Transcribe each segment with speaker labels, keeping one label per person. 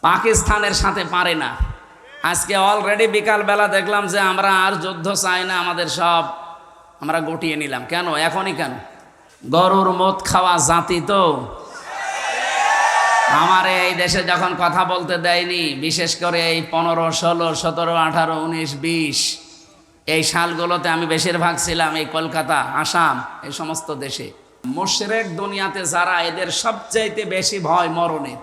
Speaker 1: পাকিস্তানের সাথে পারে না। আজকে অলরেডি বিকালবেলা দেখলাম যে আমরা আর যুদ্ধ চাই না, আমাদের সব আমরা গুটিয়ে নিলাম। কেন? এখনই কেন? গরুর মদ খাওয়া জাতি তো। আমার এই দেশে যখন কথা বলতে দেয়নি, বিশেষ করে এই 15, 16, 17, 18, 19, 20 এই সালগুলোতে আমি বেশিরভাগ ছিলাম এই কলকাতা, আসাম, এই সমস্ত দেশে। মুশরিক দুনিয়াতে যারা, এদের সবচাইতে বেশি ভয় মরণের।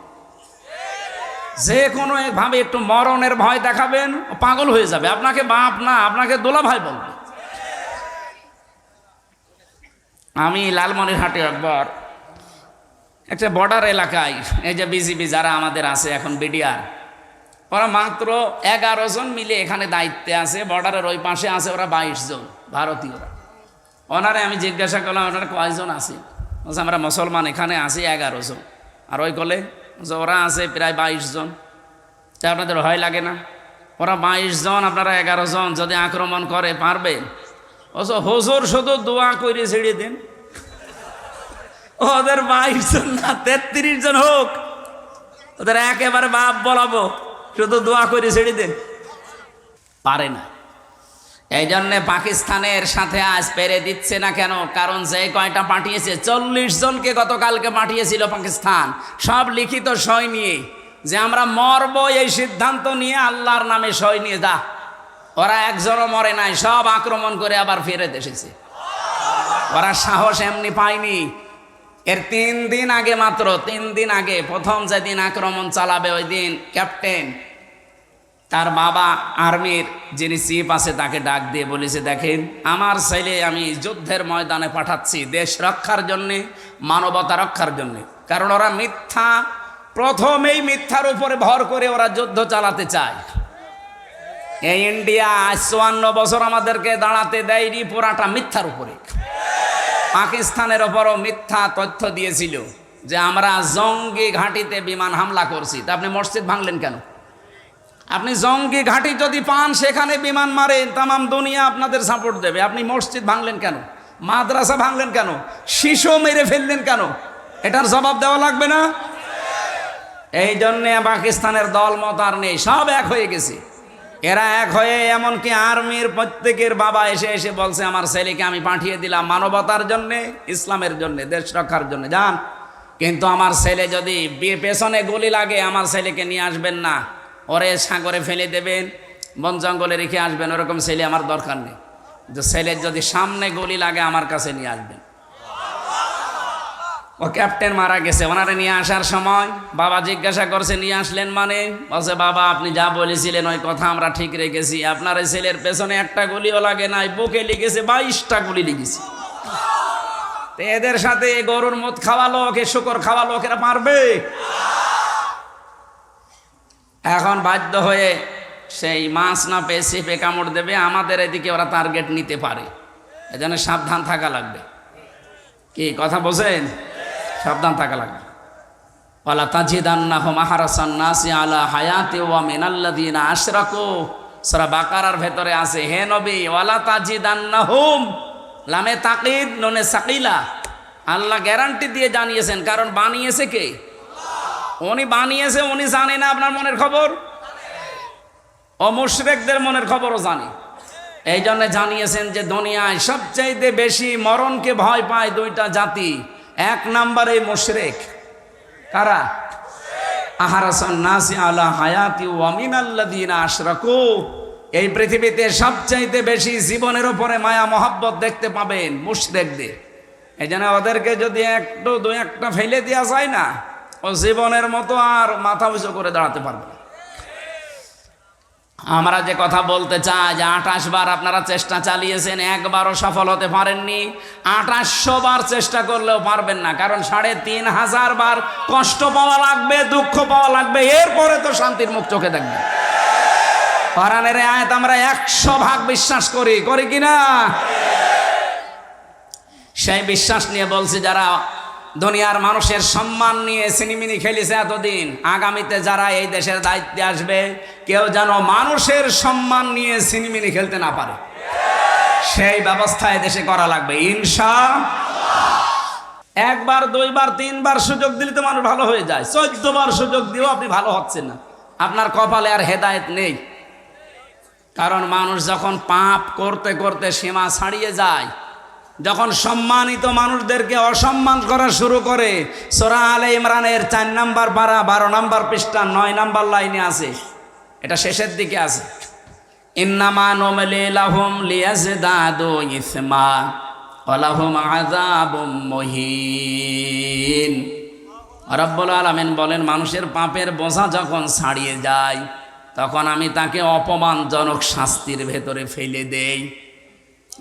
Speaker 1: যে কোনো ভাবে একটু মরণের ভয় দেখাবেন, পাগল হয়ে যাবে। আপনাকে বাপ না, আপনাকে দোলা ভাই বলবে। আমি লালমনিরহাটে একবার একটা বর্ডার এলাকায়, এই যে বিজিবি যারা আমাদের আছে এখন, বিডিআর, ওরা মাত্র 11 জন মিলে এখানে দায়িত্বে আছে। বর্ডারের ওই পাশে আছে ওরা 22 জন ভারতীয়রা। ওনারে আমি জিজ্ঞাসা করলাম, ওনারা কয়জন আছে? বলছে আমরা মুসলমান এখানে আছি 11 জন। আর ওই কলে ওরা আছে প্রায় 22 জন। তা আপনাদের ভয় লাগে না? ওরা 22 জন, আপনারা 11 জন, যদি আক্রমণ করে পারবেন? হুজুর শুধু দোয়া করে ছেড়ে দেন, ওদের 22 জন না 33 জন হোক, ওদের একেবারে বাপ বলাবো, শুধু দোয়া করে ছেড়ে দেন। পারে না। এই জন্যে পাকিস্তানের সাথে আজ পেরে দিচ্ছে না। কেন? কারণ যে কয়টা পাঠিয়েছে, 40 জনকে গতকালকে পাঠিয়েছিল পাকিস্তান, সব লিখিত সই নিয়ে যে আমরা মরব, এই সিদ্ধান্ত নিয়ে আল্লাহর নামে সই নিয়ে যা। ওরা একজনও মরে নাই, সব আক্রমণ করে আবার ফেরত এসেছে। ওরা সাহস এমনি পায়নি। এর 3 দিন আগে, মাত্র 3 দিন আগে, প্রথম যেদিন আক্রমণ চালাবে ওই দিন ক্যাপ্টেন তার বাবা আর্মির যিনি চিফ আছে তাকে ডাক দিয়ে বলেছে, দেখেন আমার ছেলে আমি যুদ্ধের ময়দানে পাঠাচ্ছি দেশ রক্ষার জন্যে, মানবতা রক্ষার জন্যে। কারণ ওরা মিথ্যা, প্রথমেই মিথ্যার উপরে ভর করে ওরা যুদ্ধ চালাতে চায়। এই ইন্ডিয়া 54 বছর আমাদেরকে দাঁড়াতে দেয়নি, পুরাটা মিথ্যার উপরে। পাকিস্তানের ওপরও মিথ্যা তথ্য দিয়েছিল যে আমরা জঙ্গি ঘাঁটিতে বিমান হামলা করছি। তা আপনি মসজিদ ভাঙলেন কেন? আপনি জঙ্গি ঘাঁটি যদি পান, সেখানে বিমান মারেন, তামাম দুনিয়া আপনাদের সাপোর্ট দেবে। আপনি মসজিদ ভাঙলেন কেন? মাদ্রাসা ভাঙলেন কেন? শিশু মেরে ফেললেন কেন? এটার জবাব দেওয়া লাগবে না? এই জন্যে পাকিস্তানের দল মত আর নেই, সব এক হয়ে গেছে। এরা এক হয়ে, এমনকি আর্মির প্রত্যেকের বাবা এসে এসে বলছে, আমার ছেলেকে আমি পাঠিয়ে দিলাম মানবতার জন্যে, ইসলামের জন্যে, দেশ রক্ষার জন্যে, যান। কিন্তু আমার ছেলে যদি পেছনে গুলি লাগে, আমার ছেলেকে নিয়ে আসবেন না, ওরে সাগরে ফেলে দেবেন, বন জঙ্গলে রেখে আসবেন, ওরকম ছেলে আমার দরকার নেই। যে ছেলের যদি সামনে গুলি লাগে, আমার কাছে নিয়ে আসবেন। ও ক্যাপ্টেন মারা গেছে, ওনারে নিয়ে আসার সময় বাবা জিজ্ঞাসা করছে, নিয়ে আসলেন মানে? বলছে, বাবা আপনি যা বলেছিলেন ওই কথা আমরা ঠিক রেখেছি। আপনার এই ছেলের পেছনে একটা গুলিও লাগে নাই, বুকে লিখেছে 22টা গুলি লিখেছে। তো এদের সাথে গরুর মদ খাওয়া লোক, শুকর খাওয়া লোক, এরা পারবে? এখন বাধ্য হয়ে সেই মাছ না পেয়ে ছিপে কামড় দেবে। আমাদের এদিকে ওরা টার্গেট নিতে পারে, এজন্য সাবধান থাকা লাগবে। কি কথা বোঝেন? সাবধান থাকা লাগবে। ওয়ালা তাজিদান্নাহুম আহরাসান নাসি আলা হায়াতি ওয়া মিনাল্লাযিনা আশরাকু, সূরা বাকারার ভেতরে আছে, হে নবী, ওয়ালা তাজিদান্নাহুম, লামে তাকিদ নুনে সাকিলা, আল্লাহ গ্যারান্টি দিয়ে জানিয়েছেন। কারণ বানিয়েছে কে? উনি বানিয়েছে, উনি জানে না আপনার মনের খবর? ও মুশরিকদের মনের খবরও জানে। এই জন্য জানিয়েছেন যে দুনিয়ায় সবচাইতে বেশি মরণকে ভয় পায় 2টা জাতি। 1 নম্বরে মুশরিক। কারা? আহরাসান নাসি আলা হায়াতি ওয়া মিনাল্লাযিনা আশরাকু। এই পৃথিবীতে সবচাইতে বেশি জীবনের উপরে মায়া মহব্বত দেখতে পাবেন মুশরিকদের। এই জন্য ওদেরকে যদি একটু 2-1টা ফেলে দেওয়া যায় না, ও জীবনের মতো আর মাথা উঁচু করে দাঁড়াতে পারবে না। আমরা যে কথা বলতে চাই যে 28 বার আপনারা চেষ্টা চালিয়েছেন, একবারও সফল হতে পারেননি। 2800 বার চেষ্টা করলেও পারবেন না। কারণ 3500 বার কষ্ট পাওয়া লাগবে, দুঃখ পাওয়া লাগবে, এরপরে তো শান্তির মুখ চোখে দেখবে। কোরআনের আয়াত আমরা 100% বিশ্বাস করি, করি কিনা? সেই বিশ্বাস নিয়ে বলছি, যারা দুনিয়ার মানুষের সম্মান নিয়ে সিনিমিনি খেলেছে এতদিন, আগামীতে যারা এই দেশের দায়িত্বে আসবে, কেউ যেন মানুষের সম্মান নিয়ে সিনিমিনি খেলতে না পারে, সেই ব্যবস্থা দেশে করা লাগবে ইনশাআল্লাহ। 1 বার 2 বার 3 বার সুযোগ দিলে তো মানুষ ভালো হয়ে যায়, 14 বার সুযোগ দিয়েও আপনি ভালো হচ্ছেন না। আপনার কপালে আর হেদায়েত নেই। কারণ মানুষ যখন পাপ করতে করতে সীমা ছাড়িয়ে যায়, যখন সম্মানিত মানুষদেরকে অসম্মান করা শুরু করে, সূরা আলে ইমরানের 4 নম্বর পারা 12 নম্বর পৃষ্ঠা 9 নম্বর লাইনে আছে, এটা শেষের দিকে আছে, ইন্নামা নুমলি লাহুম লিয়াজদাদু ইসমা ওয়া লাহুম আযাবুম মুহিন। রব্বুল আলামিন বলেন, মানুষের পাপের বোঝা যখন ছাড়িয়ে যায় তখন আমি তাকে অপমানজনক শাস্তির ভেতরে ফেলে দেই।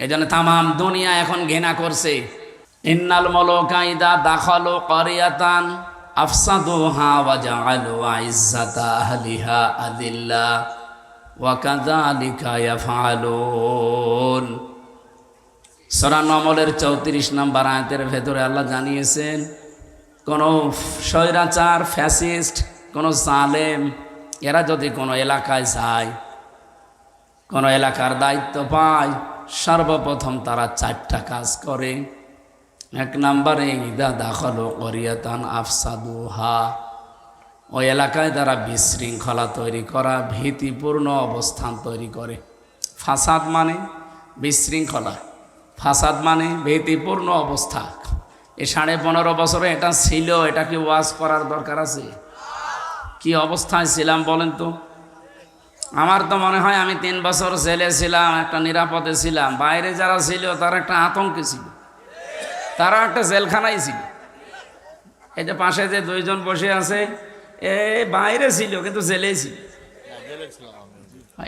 Speaker 1: এজন্য তামাম দুনিয়া এখন ঘৃণা করছে। ইন্নাল মুলুকা ইযা দাখালু ক্বরিয়াতান আফসাদুহা ওয়া জাআলু ইজ্জাতা আহলিহা আযিল্লা ওয়া কাযালিকা ইয়াফআলুন। সূরা নমলের 34 নম্বর আয়াতের ভেতরে আল্লাহ জানিয়েছেন, কোন স্বৈরাচার, ফ্যাসিস্ট, কোন জালেম এরা যদি কোনো এলাকায় যায়, কোনো এলাকার দায়িত্ব পায়, সর্বপ্রথম তারা 4টা কাজ করে। 1 নম্বরে ইদা দাখালু ক্বরিয়াতান আফসাদুহা, ওই এলাকায় তারা বিশৃঙ্খলা তৈরি করা, ভীতিপূর্ণ অবস্থান তৈরি করে। ফাসাদ মানে বিশৃঙ্খলা, ফাসাদ মানে ভীতিপূর্ণ অবস্থা। এই 15.5 বছরে এটা ছিল, এটা কি ওয়াজ করার দরকার আছে? কি অবস্থায় ছিলাম বলেন তো? আমার তো মনে হয় আমি 3 বছর জেলে ছিলাম, একটা নিরাপদে ছিলাম। বাইরে যারা ছিল তারা একটা আতঙ্কে ছিল, তারা একটা জেলখানায় ছিল। এই যে পাশে যে 2 জন বসে আছে, এ বাইরে ছিল কিন্তু জেলেই ছিল,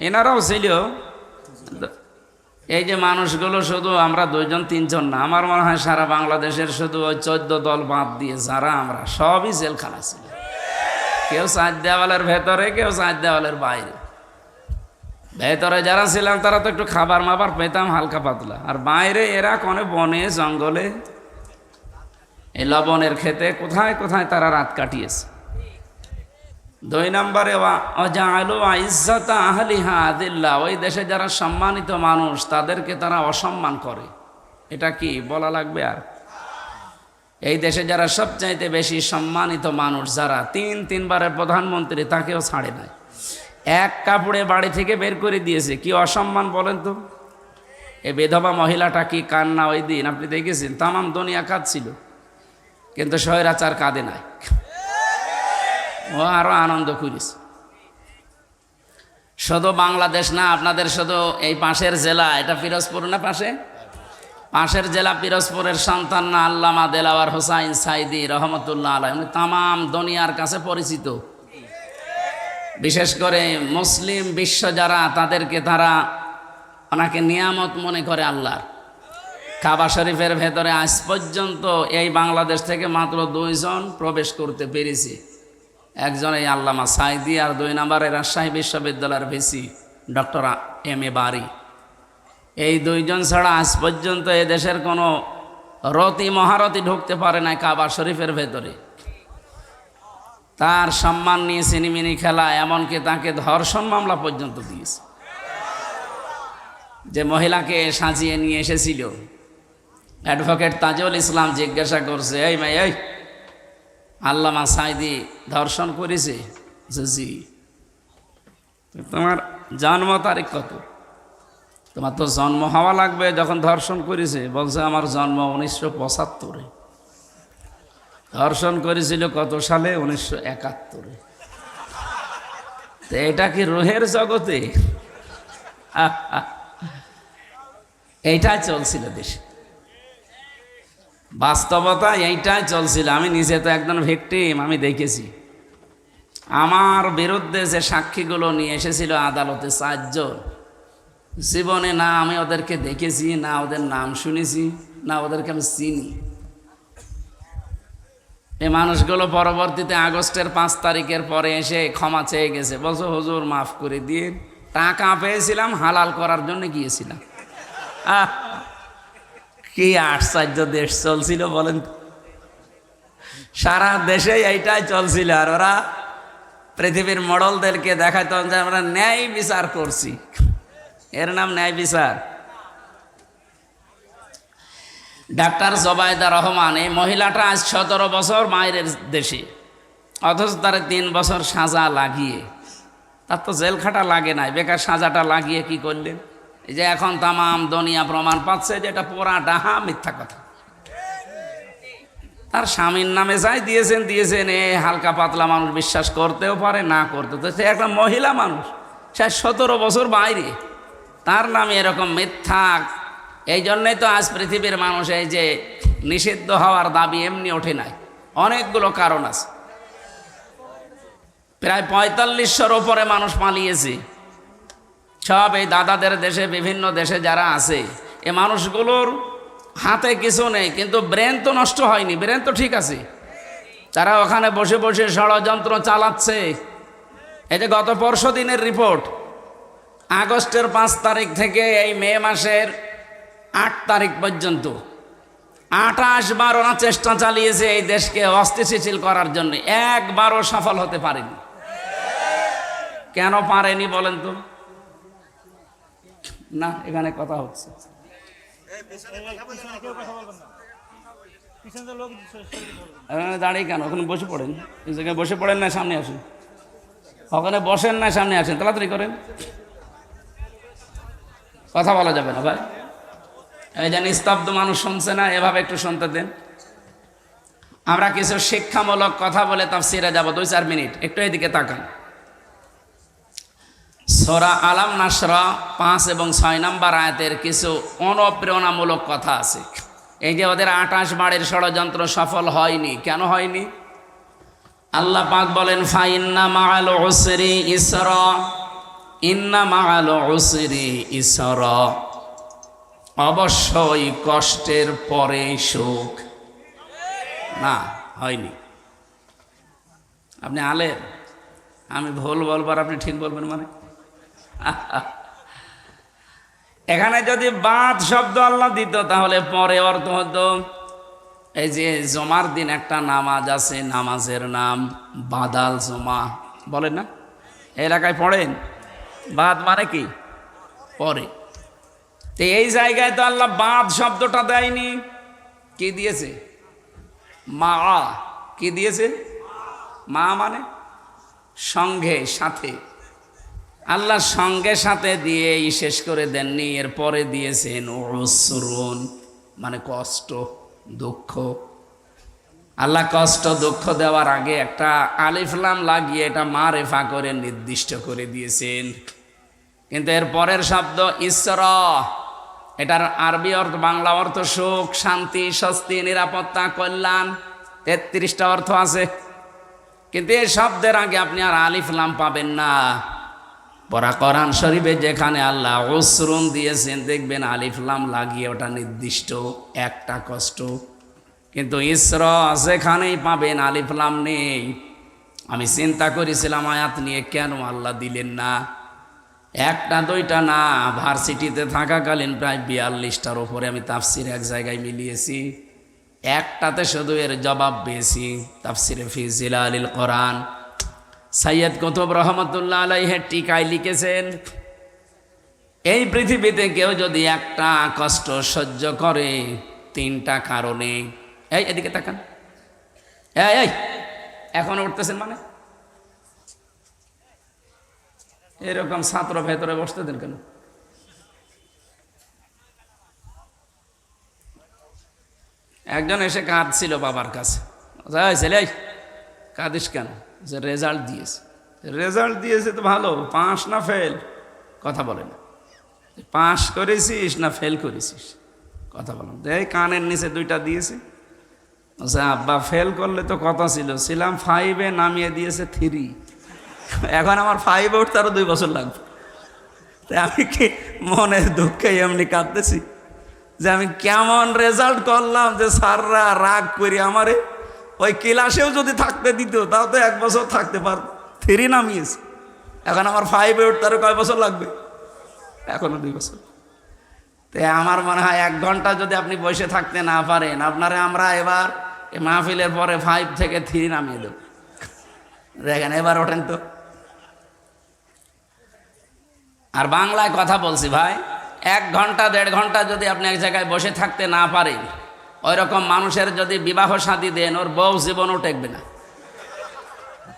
Speaker 1: এনারাও ছিল। এই যে মানুষগুলো শুধু আমরা 2 জন 3 জন না, আমার মনে হয় সারা বাংলাদেশের শুধু ওই 14 দল বাদ দিয়ে যারা আমরা সবই জেলখানা ছিল। কেউ 4 দেওয়ালের ভেতরে, কেউ 4 দেওয়ালের বাইরে। ভেতরে যারা ছিলাম তারা তো একটু খাবার মাবার পেতাম হালকা পাতলা, আর বাইরে এরা কোনে বনে জঙ্গলে, এই লবণের খেতে কোথায় কোথায় তারা রাত কাটিয়েছে। 2 নম্বরে ওয়াজাআলু ইজ্জাতা আহলিহা আযিল্লা, ওই দেশে যারা সম্মানিত মানুষ তাদেরকে তারা অসম্মান করে। এটা কি বলা লাগবে আর? এই দেশে যারা সবচাইতে বেশি সম্মানিত মানুষ, যারা 3 বারের প্রধানমন্ত্রী, তাকেও ছাড়ে নাই। 1 কাপড়ে বাড়ি থেকে বের করে দিয়েছে। কি অসম্মান বলেন তো? এই বিধবা মহিলাটা কি কান্না ওই দিন আপনি দেখেছেন? তামাম দুনিয়া কাঁদছিল, কিন্তু স্বৈরাচার কাঁদে নাই, ও আরো আনন্দ করেছে। শুধু বাংলাদেশ না, আপনাদের শুধু এই পাশের জেলা, এটা পিরোজপুর না, পাশের জেলা পিরোজপুরের সন্তান না আল্লামা দেলাওয়ার হোসাইন সাইদি রহমতুল্লাহ আলাইহি, উনি তামাম দুনিয়ার কাছে পরিচিত। বিশেষ করে মুসলিম বিশ্ব যারা, তাদেরকে তারা ওনাকে নিয়ামত মনে করে আল্লাহর। কাবা শরীফের ভেতরে আজ পর্যন্ত এই বাংলাদেশ থেকে মাত্র 2 জন প্রবেশ করতে পেরেছে। একজন এই আল্লামা সাইদি, আর 2 নম্বরে রাজশাহী বিশ্ববিদ্যালয়ের ভিসি ডক্টর এম এ বারি। এই 2 জন ছাড়া আজ পর্যন্ত এ দেশের কোনো রতি মহারতি ঢুকতে পারে না কাবা শরীফের ভেতরে। তার সম্মান নিয়ে সিনেমিনি খেলা, এমনকি তাকে ধর্ষণ মামলা পর্যন্ত দিয়েছে। যে মহিলাকে সাজিয়ে নিয়ে এসেছিল, অ্যাডভোকেট তাজুল ইসলাম জিজ্ঞাসা করছে, এই মেয়ে, এই আল্লামা সাইদি ধর্ষণ করেছে? জি। তোমার জন্ম তারিখ কত? তোমার তো জন্ম হওয়া লাগবে যখন ধর্ষণ করেছে। বলছে আমার জন্ম 1975-এ। ধর্ষণ করেছিল কত সালে? 1971-এ। তো এটা কি রুহের জগতে? এইটাই চলছিল দেশে, বাস্তবতা এইটাই চলছিল। আমি নিজে তো একজন ভিকটিম, আমি দেখেছি। আমার বিরুদ্ধে যে সাক্ষীগুলো নিয়ে এসেছিল আদালতে 4 জন, জীবনে না আমি ওদেরকে দেখেছি, না ওদের নাম শুনেছি, না ওদেরকে আমি চিনি। এই মানুষগুলো পরবর্তীতে আগস্টের 5 তারিখের পরে এসে ক্ষমা চেয়ে গেছে, বলছো হুজুর মাফ করে দিয়ে, টাকা পেয়েছিলাম, হালাল করার জন্য গিয়েছিলাম। কি আশ্চর্য দেশ চলছিল বলেন। সারা দেশে এইটাই চলছিল, আর ওরা পৃথিবীর মডেলদেরকে দেখাতো যে আমরা ন্যায় বিচার করছি। এর নাম ন্যায় বিচার। ডাক্তার জোবাইদা রহমান, এই মহিলাটা আজ 17 বছর মায়ের দেশে, অথচ তার 3 বছর সাজা লাগিয়ে তার তো জেল খাটা লাগে নাই, বেকার সাজাটা লাগিয়ে কি করলেন? এই যে এখন তামাম দুনিয়া প্রমাণ পাচ্ছে যে এটা পুরা ডাহা মিথ্যা কথা। তার স্বামীর নামে যাই দিয়েছেন এ হালকা পাতলা মানুষ বিশ্বাস করতেও পারে, না করতে তো সে একটা মহিলা মানুষ, সে 17 বছর বাইরে, তার নামে এরকম মিথ্যা। এই জন্যই তো আজ পৃথিবীর মানুষ এই যে নিষিদ্ধ হওয়ার দাবি এমনি ওঠে নাই, অনেকগুলো কারণ আছে। প্রায় 4500-র উপরে মানুষ পালিয়েছে, সব এই দাদাদের দেশে, বিভিন্ন দেশে যারা আছে, এ মানুষগুলোর হাতে কিছু নেই, কিন্তু ব্রেন তো নষ্ট হয়নি, ব্রেন তো ঠিক আছে। তারা ওখানে বসে বসে ষড়যন্ত্র চালাচ্ছে। এই যে গত পরশু দিনের রিপোর্ট, আগস্টের 5 তারিখ থেকে এই মে মাসের 8 তারিখ পর্যন্ত 28 বার ওরা চেষ্টা চালিয়েছে এই দেশকে অস্থিতিশীল করার জন্য, একবারও সফল হতে পারেনি। কেন পারেনি বলেন তো? না, এখানে কথা হচ্ছে, দাঁড়িয়ে কেন? ওখানে বসে পড়েন, এই জায়গায় বসে পড়েন না, সামনে আসেন। ওখানে বসেন না, সামনে আসেন, তাড়াতাড়ি করেন, কথা বলা যাবে না ভাই। এই যে নিস্তব্ধ মানুষ শুনছে না, এভাবে একটু শুনতে দেন। আমরা কিছু শিক্ষামূলক কথা বলে তাফসিরে যাব 2-4 মিনিট, একটু এদিকে তাকান। সূরা আলাম নাসরা 5 এবং 6 নম্বর আয়াতের কিছু অনুপ্রেরণামূলক কথা আছে। এই যে ওদের 28 বারের ষড়যন্ত্র সফল হয়নি, কেন হয়নি? আল্লাহ পাক বলেন, ফাইন্না মাআল উসরি ইসরা, ইন্না মাআল উসরি ইসরা, অবশ্যই কষ্টের পরে সুখ। না, হয়নি। আপনি আলেম, আমি ভুল বলবার আপনি ঠিক বলবেন মানে? এখানে যদি বাদ শব্দ আল্লাহ দিত তাহলে পরে অর্থ হতো, এই যে জমার দিন একটা নামাজ আছে, নামাজের নাম বাদাল জমা, বলেন না? এলাকায় পড়েন, বাদ মানে কি? পরে। তো এই জায়গায় তো আল্লাহ বাদ শব্দটা দেয়নি, কি দিয়েছে? মা। কি দিয়েছে? মা মানে সঙ্গে, সাথে। আল্লাহ সঙ্গে সাথে দিয়েই শেষ করে দেননি, এরপরে দিয়েছেন উসরুন, মানে কষ্ট, দুঃখ। আল্লাহ কষ্ট দুঃখ দেওয়ার আগে একটা আলিফ লাম লাগিয়ে এটা মারেফা করে নির্দিষ্ট করে দিয়েছেন। কিন্তু এর পরের শব্দ ইসরা, এটার আরবি অর্থ, বাংলা অর্থ সুখ, শান্তি, স্বস্তি, নিরাপত্তা, কল্যাণ, 33টা অর্থ আছে। কিন্তু এই শব্দের আগে আপনি আর আলিফ লাম পাবেন না। পরা কোরআন শরীফে যেখানে আল্লাহ উসরুন দিয়েছেন, দেখবেন আলিফ লাম লাগিয়ে ওটা নির্দিষ্ট একটা কষ্ট। কিন্তু ইসরা যেখানেই পাবেন আলিফ লাম নেই। আমি চিন্তা করেছিলাম আয়াত নিয়ে, কেন আল্লাহ দিলেন না? 1টা 2টা না, ভার্সিটিতে থাকাকালীন প্রায় 42টার উপরে আমি তাফসির এক জায়গায় মিলিয়েছি, একটাতে শুধু এর জবাব পেয়েছি। তাফসিরে ফি জিলালিল কোরআন সৈয়দ কুতুব রহমতুল্লাহ আলাইহির টিকায় লিখেছেন, এই পৃথিবীতে কেউ যদি একটা কষ্ট সহ্য করে 3টা কারণে, এই এদিকে তাকান, এই এখন উঠতেছেন মানে? এরকম ছাত্র ভেতরে বসতে দেন কেন? একজন এসে কাঁদছিল বাবার কাছে, ছেলে কাঁদিস কেন? যে রেজাল্ট দিয়েছে। রেজাল্ট দিয়েছে তো ভালো, পাস না ফেল? কথা বলে না। পাস করেছিস না ফেল করেছিস? কথা বলেন। এই কানের নিচে 2টা দিয়েছে। আব্বা ফেল করলে তো কথা ছিল, ছিলাম 5-এ, নামিয়ে দিয়েছে 3। এখন আমার 5-এ উঠতে আরো 2 বছর লাগবে। তাই আমি কি মনের দুঃখে এমনি কাঁদতেছি যে আমি কেমন রেজাল্ট করলাম যে স্যাররা রাগ করি আমারে। ওই ক্লাসেও যদি থাকতে দিত তাও তো 1 বছর থাকতে পারত। 3 নামিয়েছে, এখন আমার 5-এ উঠতে আরো কয় বছর লাগবে? এখনো 2 বছর। তাই আমার মনে হয় 1 ঘন্টা যদি আপনি বসে থাকতে না পারেন, আপনারা আমরা এবার এই মাহফিলের পরে 5 থেকে 3 নামিয়ে দেব। দেখেন এবার ওঠেন তো। আর বাংলায় কথা বলছি ভাই, 1 ঘন্টা 1.5 ঘন্টা যদি আপনি এক জায়গায় বসে থাকতে না পারেন, ওই রকম মানুষের যদি বিবাহ শাদী দেন, ওর বউ জীবনও টেকবে না।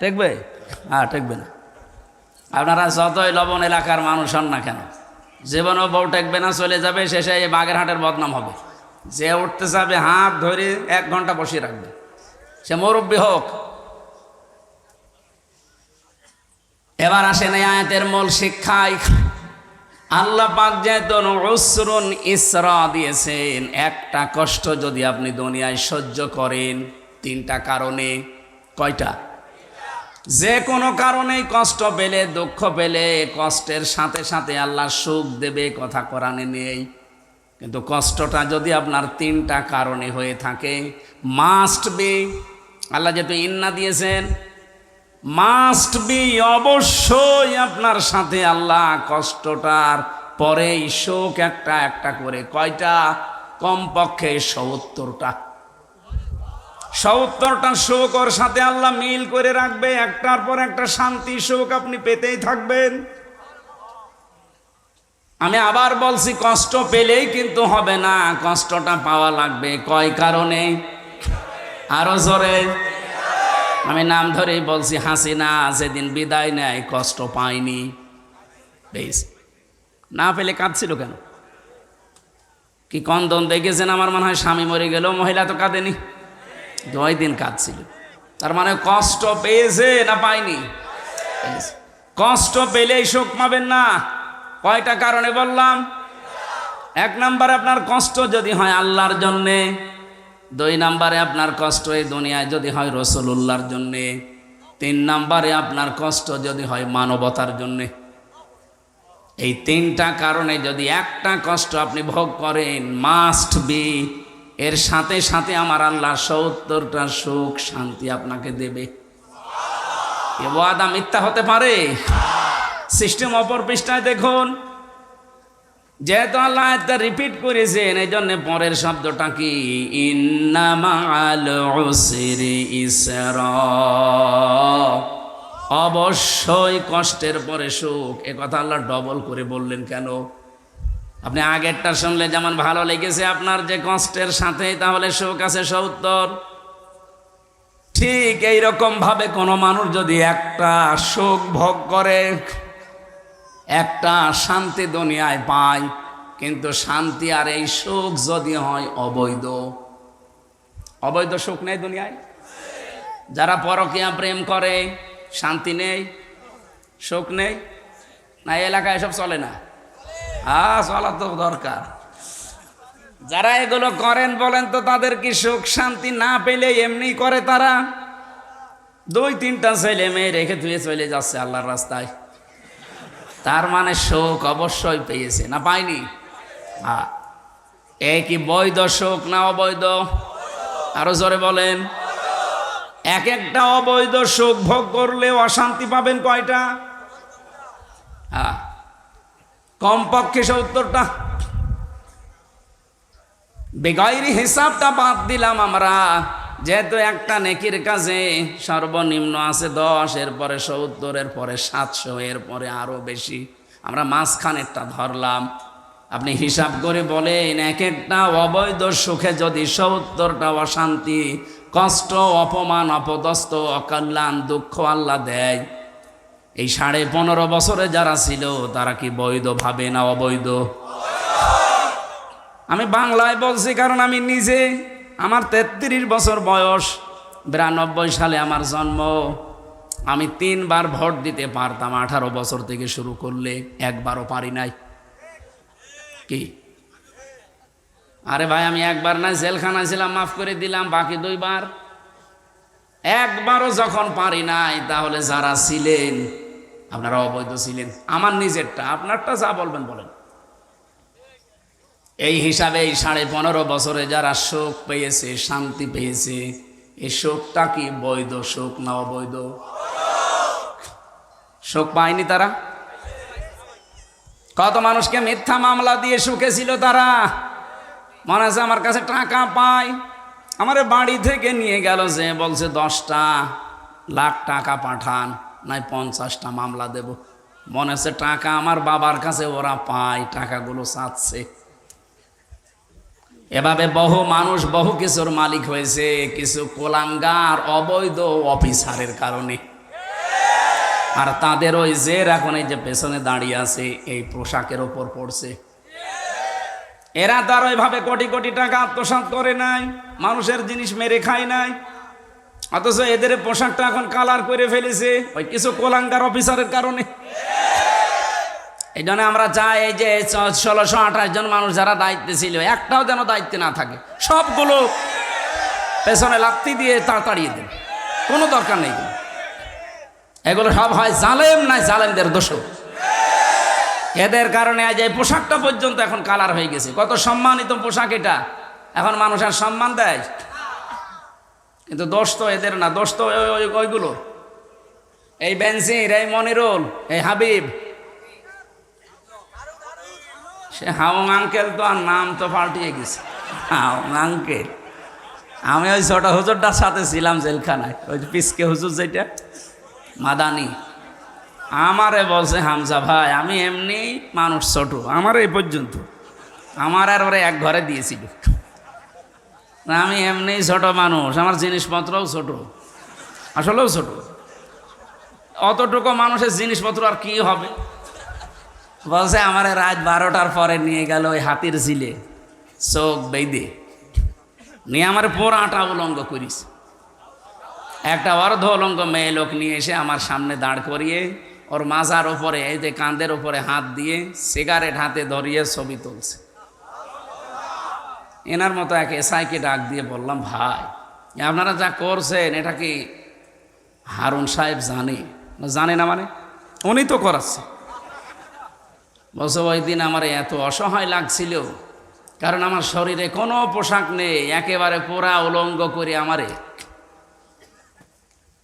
Speaker 1: টেকবে? হ্যাঁ, টেকবে না। আপনারা যতই লবণ এলাকার মানুষ হন না কেন, জীবনও বউ টেকবে না, চলে যাবে, শেষে এই বাগেরহাটের বদনাম হবে। যে উঠতে যাবে হাত ধরে 1 ঘন্টা বসিয়ে রাখবে, সে মুরব্বী হোক। এবার আসেন এই আয়াতের মূল শিক্ষায়। আল্লাহ পাক যেহেতু উসরুন ইসরা দিয়েছেন, একটা কষ্ট যদি আপনি দুনিয়ায় সহ্য করেন 3টা কারণে, কয়টা? যে কোনো কারণেই কষ্ট পেলে, দুঃখ পেলে, কষ্টের সাথে সাথে আল্লাহ সুখ দেবে, কথা কোরআনে নেই। কিন্তু কষ্টটা যদি আপনার 3টা কারণে হয়ে থাকে, মাস্ট বি, আল্লাহ যেহেতু ইন্না দিয়েছেন, মাস্ট বি, অবশ্যই আপনার সাথে আল্লাহ কষ্টটার পরেই সুখ একটা একটা করে, কয়টা? কমপক্ষে 70টা। 70টা সুখ ওর সাথে আল্লাহ মিল করে রাখবে, একটার পর একটা শান্তি সুখ আপনি পেতেই থাকবেন। আমি আবার বলছি, কষ্ট পেলেই কিন্তু হবে না, কষ্টটা পাওয়া লাগবে। কয় কারণে? আরো জোরে। আমি নাম ধরেই বলছি, হাসিনা যেদিন বিদায় নেয় কষ্ট পায়নি। বেশ, না পেলে কাঁদছিল কেন? কি কন্দন দেখেছেন? আমার মনে হয় স্বামী মরে গেল, মহিলা তো কাঁদেনি, 2 দিন কাঁদছিল। তার মানে কষ্ট পেয়েছে না পায়নি? কষ্ট পেলেই সুখ পাবেন না। কয়টা কারণে বললাম? 1 নম্বরে আপনার কষ্ট যদি হয় আল্লাহর জন্যে, 2 নম্বরে আপনার কষ্ট এই দুনিয়ায় যদি হয় রাসূলুল্লাহর জন্যে, 3 নম্বরে আপনার কষ্ট যদি হয় মানবতার জন্যে। এই 3টা কারণে যদি একটা কষ্ট আপনি ভোগ করেন, মাস্ট বি, এর সাথে সাথে আমার আল্লাহ 70টা সুখ শান্তি আপনাকে দেবে। এ ওয়াদা মিথ্যা হতে পারে? সিস্টেম অপর পৃষ্ঠায় দেখুন, যেহেতু আল্লাহ এটা রিপিট করেছেন, এই জন্য পরের শব্দটা কি? ইন্না মাআল উসরি ইসরা, অবশ্যই কষ্টের পরে সুখ। এ কথা আল্লাহ ডবল করে বললেন কেন? আপনি আগেরটা শুনলে যেমন ভালো লেগেছে আপনার যে কষ্টের সাথে, তাহলে সুখ আছে 70। ঠিক এইরকম ভাবে কোনো মানুষ যদি একটা সুখ ভোগ করে, একটা শান্তি দুনিয়ায় পায়, কিন্তু শান্তি আর এই সুখ যদি হয় অবৈধ, অবৈধ সুখ নেই দুনিয়ায়। যারা পরকীয়া প্রেম করে, শান্তি নেই, সুখ নেই না? এলাকায় এসব চলে না? চলা তো দরকার। যারা এগুলো করেন বলেন তো, তাদের কি সুখ শান্তি না পেলে এমনি করে? তারা 2-3টা ছেলে মেয়ে রেখে ধুয়ে চলে যাচ্ছে আল্লাহর রাস্তায়, তার মানে সুখ অবশ্যই পেয়েছে না পায়নি? এই কি বৈধ সুখ না অবৈধ? আরো জোরে বলেন। এক একটা অবৈধ সুখ ভোগ করলে অশান্তি পাবেন কয়টা? কমপক্ষে 70টা। বেগাইরি হিসাবটা বাদ দিলাম আমরা, যেহেতু একটা নেকির কাজে সর্বনিম্ন আছে 10, এরপরে 70, এরপরে 700, এরপরে আরো বেশি, আমরা মাঝখানেরটা ধরলাম। আপনি হিসাব করে বলেন, এক একটা অবৈধ সুখে যদি 70টা অশান্তি, কষ্ট, অপমান, অপদস্থ, অকল্যাণ, দুঃখ আল্লাহ দেয়, এই 15.5 বছরে যারা ছিল তারা কি বৈধ ভাবে না অবৈধ? আমি বাংলায় বলছি কারণ আমি নিজে, আমার 33 বছর বয়স, 92 সালে আমার জন্ম। আমি 3 বার ভোট দিতে পারতাম 18 বছর থেকে শুরু করলে, একবারও পারি নাই। কি? আরে ভাই, আমি একবার না জেলখানায় ছিলাম, মাফ করে দিলাম, বাকি 2 বার। একবারও যখন পারি নাই, তাহলে যারা ছিলেন আপনারা অবৈধ ছিলেন। আমার নিজেরটা, আপনারটা যা বলবেন বলেন। এই হিসাবে এই 15.5 বছরে যারা সুখ পেয়েছে, শান্তি পেয়েছে, এই সুখটা কি বৈধ সুখ না অবৈধ? সুখ পায়নি তারা? কত মানুষকে মিথ্যা মামলা দিয়ে সুখে ছিল তারা। মনে আছে আমার কাছে টাকা পায়, আমার বাড়ি থেকে নিয়ে গেল, যে বলছে 10টা লাখ টাকা পাঠান, নাই 50টা মামলা দেব। মনে আছে টাকা আমার বাবার কাছে ওরা পায়, টাকাগুলো চাচ্ছে। এভাবে বহু মানুষ বহু কিছুর মালিক হয়েছে, কিছু কোলাঙ্গার অবৈধ অফিসারের কারণে। আর তাদের ওই জের এখন এই যে পেছনে দাঁড়িয়ে আছে এই পোশাকের ওপর পড়ছে। এরা তার ওইভাবে কোটি কোটি টাকা আত্মসাৎ করে নাই, মানুষের জিনিস মেরে খায় নাই, অথচ এদের পোশাকটা এখন কালার করে ফেলেছে ওই কিছু কোলাঙ্গার অফিসারের কারণে। এই জন্য আমরা চাই এই যে 1628 জন মানুষ যারা দায়িত্বে ছিল একটাও যেন দায়িত্বে না থাকে, সবগুলো পেছনে লাত্তি দিয়ে তাড়িয়ে দেন, কোনো দরকার নেই। এগুলো সব হয় জালেম, নাই জালেমদের দোষ। এদের কারণে আজ এই পোশাকটা পর্যন্ত এখন কালার হয়ে গেছে। কত সম্মানিত পোশাক এটা, এখন মানুষ আর সম্মান দেয়। কিন্তু দোষ তো এদের না, দোষ তো ওইগুলো, এই বেনজির, এই মনিরুল, এই হাবিব, সে হাউং আঙ্কেল তো আর নাম তো পাল্টিয়ে গেছে, হাউং আঙ্কেল। আমি ওই ছোট হুজুরটার সাথে ছিলাম জেলখানায়, ওই পিসকে হুজুর যেটা মাদানি, আমারে বলছে হামজা ভাই আমি এমনি মানুষ ছোট, আমার এই পর্যন্ত, আমার আর ওরা এক ঘরে দিয়েছিল, আমি এমনি ছোট মানুষ, আমার জিনিসপত্রও ছোট, আসলেও ছোট। অতটুকু মানুষের জিনিসপত্র আর কি হবে? বলছে আমার রাত 12টার পরে নিয়ে গেল ওই হাতির ঝিলে, চোখ বেঁধে নিয়ে আমার পোড়াটা উলঙ্গ করিস। একটা অর্ধ উলঙ্গ মেয়ে লোক নিয়ে এসে আমার সামনে দাঁড় করিয়ে ওর মাজার ওপরে, এই যে কাঁধের ওপরে হাত দিয়ে সিগারেট হাতে ধরিয়ে ছবি তুলছে। এনার মতো এক এসআইকে ডাক দিয়ে বললাম, ভাই আপনারা যা করছেন এটা কি হারুন সাহেব জানে না? মানে উনি তো করাচ্ছে। বলছে ওই দিন আমার এত অসহায় লাগছিল, কারণ আমার শরীরে কোনো পোশাক নেই, একেবারে পোড়া উলঙ্গ করে আমারে,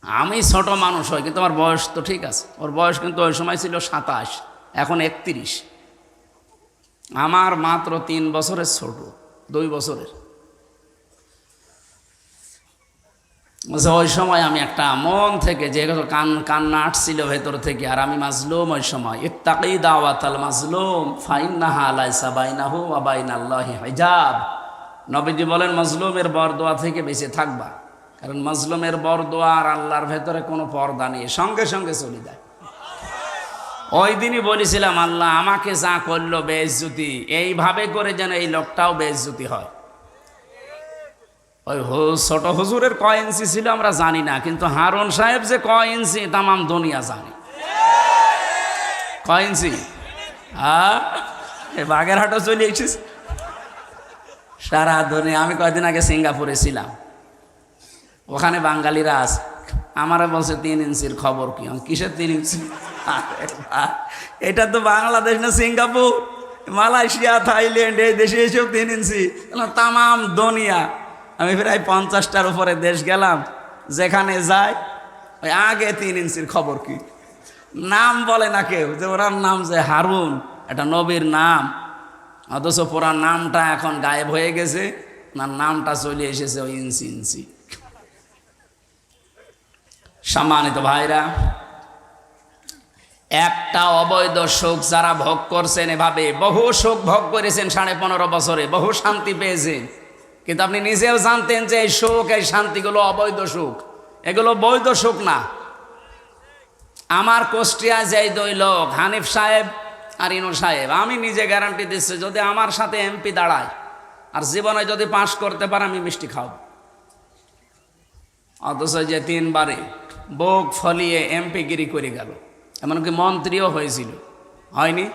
Speaker 1: আমি ছোট মানুষ হই কিন্তু আমার বয়স তো ঠিক আছে, ওর বয়স কিন্তু ওই সময় ছিল 27, এখন 31, আমার মাত্র 3 বছরের ছোট, 2 বছরের। ওই সময় আমি একটা মন থেকে যে কান্না আসছিল ভেতর থেকে, আর আমি মাজলুম ওই সময়, ইত্তাকি দাওয়াতাল মাজলুম ফাইন্নাহা লাইসা বাইনাহু ওয়া বাইনাল্লাহি হিজাব। নবীজি বলেন মাজলুমের বরদোয়া থেকে বেঁচে থাকবা, কারণ মাজলুমের বরদোয়া আর আল্লাহর ভেতরে কোনো পর্দা নেই, সঙ্গে সঙ্গে চলে যায়। ওই দিনই বলেছিলাম আল্লাহ আমাকে যা করলো বেইজ্জতি, এইভাবে করে যেন এই লোকটাও বেইজ্জতি হয়। ওই ছোট হুজুরের কয় ইঞ্চি ছিল আমরা জানি না, কিন্তু হারুন সাহেব যে কয় ইঞ্চি তামাম দুনিয়া জানে। কয় ইঞ্চি? বাগেরহাটও চলে এসেছিস সারা দুনিয়া। আমি কয়দিন আগে সিঙ্গাপুরে ছিলাম, ওখানে বাঙালিরা আছে, আমারা বলছে 3 ইঞ্চির খবর কি? কিসের 3 ইঞ্চি? এটা তো বাংলাদেশ না সিঙ্গাপুর, মালয়েশিয়া, থাইল্যান্ড, এই দেশে এসেও 3 ইঞ্চি, তামাম দুনিয়া। আমি প্রায় 50টার উপরে দেশ গেলাম, যেখানে যাই ওই আগে 3 ইঞ্চির খবর কি? নাম বলে না কেউ, যে ওনার নাম যে হারুন, এটা নবীর নাম, অথচ পুরা নামটা এখন গায়েব হয়ে গেছে, ওনার নামটা চলে এসেছে ওই ইঞ্চি ইঞ্চি। সম্মানিত ভাইরা, একটা অবৈধ সুখ যারা ভোগ করছেন, এভাবে বহু সুখ ভোগ করেছেন 15.5 বছরে, বহু শান্তি পেয়েছেন, কিন্তু আপনি নিজেও জানতেন যে এই সুখ, এই শান্তিগুলো অবৈধ সুখ, এগুলো বৈধ সুখ না। আমার কুষ্টিয়ায় যে 2 লোক, হানিফ সাহেব আর ইনু সাহেব, আমি নিজে গ্যারান্টি দিচ্ছি যদি আমার সাথে এমপি দাঁড়ায় আর জীবনে যদি পাশ করতে পারে আমি মিষ্টি খাওয়াবো। অথচ যে 3 বারে বুক ফলিয়ে এমপি গিরি করে গেল, এমনকি মন্ত্রীও হয়েছিল, হয়নি?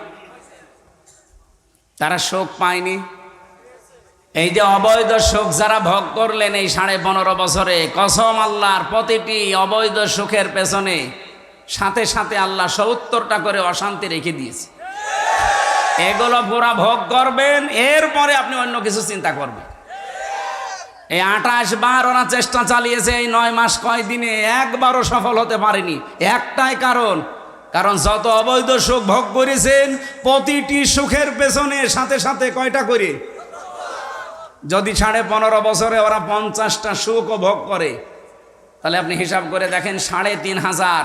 Speaker 1: তারা সুখ পায়নি। এই যে অবৈধ সুখ যারা ভোগ করলেন এই 15.5 বছরে, কসম আল্লাহর, প্রতিটি অবৈধ সুখের পেছনে সাথে সাথে আল্লাহ 70টা করে অশান্তি রেখে দিয়েছে। এগুলো পুরা ভোগ করবেন, এরপরে আপনি অন্য কিছু চিন্তা করবেন। এই 28 বার ওরা চেষ্টা চালিয়েছে এই 9 মাস কয়দিনে, একবারও সফল হতে পারেনি। একটাই কারণ যত অবৈধ সুখ ভোগ করেছেন, প্রতিটি সুখের পেছনে সাথে সাথে কয়টা করে? যদি 15.5 বছরে ওরা 50টা সুখও ভোগ করে, তাহলে আপনি হিসাব করে দেখেন 3,500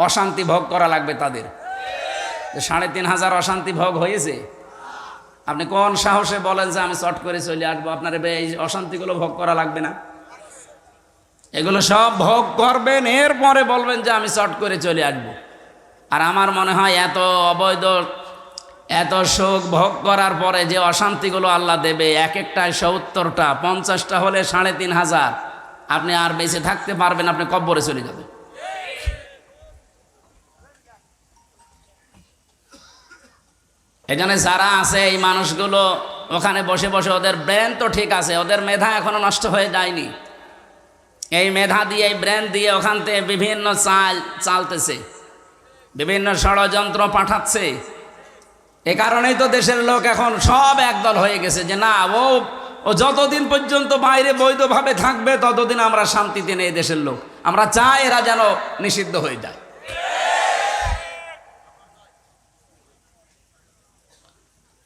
Speaker 1: অশান্তি ভোগ করা লাগবে তাদের। 3,500 অশান্তি ভোগ হয়েছে? আপনি কোন সাহসে বলেন যে আমি চট করে চলে আসবো? আপনার এই অশান্তিগুলো ভোগ করা লাগবে না? এগুলো সব ভোগ করবেন, এরপরে বলবেন যে আমি চট করে চলে আসবো। আর আমার মনে হয় এত অবৈধ এত সুখ ভোগ করার পরে যে অশান্তিগুলো আল্লাহ দেবে, এক একটায় 70টা 50টা হলে 3500, আপনি আর বেঁচে থাকতে পারবেন, আপনি কব্বরে চলে যাবেন। এখানে যারা আছে এই মানুষগুলো ওখানে বসে বসে, ওদের ব্রেন তো ঠিক আছে, ওদের মেধা এখনো নষ্ট হয়ে যায়নি। এই মেধা দিয়ে, এই ব্রেন দিয়ে ওখান থেকে বিভিন্ন চালতেছে, বিভিন্ন ষড়যন্ত্র পাঠাচ্ছে। এ কারণেই তো দেশের লোক এখন সব একদল হয়ে গেছে যে না, ও যতদিন পর্যন্ত বাইরে বৈধভাবে থাকবে ততদিন আমরা শান্তিতে নেই। দেশের লোক আমরা চাই এরা যেন নিষিদ্ধ হয়ে যায়।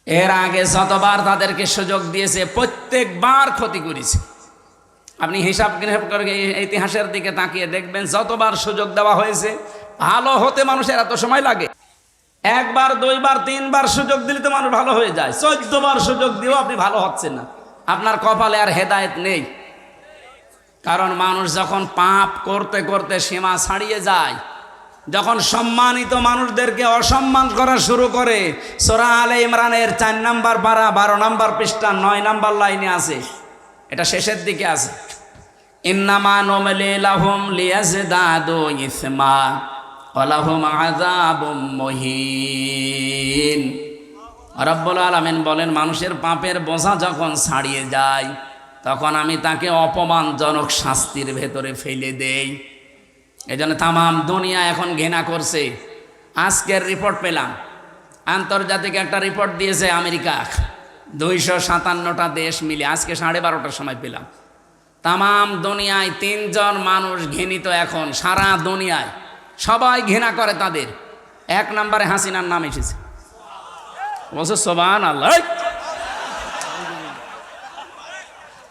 Speaker 1: এর আগে যতবার তাদেরকে সুযোগ দিয়েছে প্রত্যেকবার ক্ষতি করেছে। আপনি হিসাব করে ইতিহাসের দিকে তাকিয়ে দেখবেন, যতবার সুযোগ দেওয়া হয়েছে, ভালো হতে মানুষের এত সময় লাগে? একবার, দুইবার, তিনবার সুযোগ দিলে তো মানুষ ভালো হয়ে যায়। 14 বার সুযোগ দিয়েও আপনি ভালো হচ্ছেন না, আপনার কপালে আর হেদায়েত নেই। কারণ মানুষ যখন পাপ করতে করতে সীমা ছাড়িয়ে যায়, যখন সম্মানিত মানুষদেরকে অসম্মান করা শুরু করে, সূরা আলে ইমরানের 4 নম্বর পারা 12 নম্বর পৃষ্ঠা 9 নম্বর লাইনে আছে, এটা শেষের দিকে আছে, ইন্নামা নুমলি লাহুম লিয়াজদাদু ইসমা ওয়া লাহুম আযাবুম মুহিন। রব্বুল আলামিন বলেন, মানুষের পাপের বোঝা যখন ছাড়িয়ে যায় তখন আমি তাকে অপমানজনক শাস্তির ভেতরে ফেলে দেই। এই জন্য তামাম দুনিয়া এখন ঘৃণা করছে। আজকের রিপোর্ট পেলাম, আন্তর্জাতিক একটা রিপোর্ট দিয়েছে আমেরিকা, 257টা দেশ মিলে, আজকে 12:30টার সময় পেলাম। তামাম দুনিয়ায় 3 জন মানুষ ঘৃণিত এখন সারা দুনিয়ায়, সবাই ঘৃণা করে তাদের। 1 নম্বরে হাসিনার নাম এসেছে। বলছে সুবহানাল্লাহ।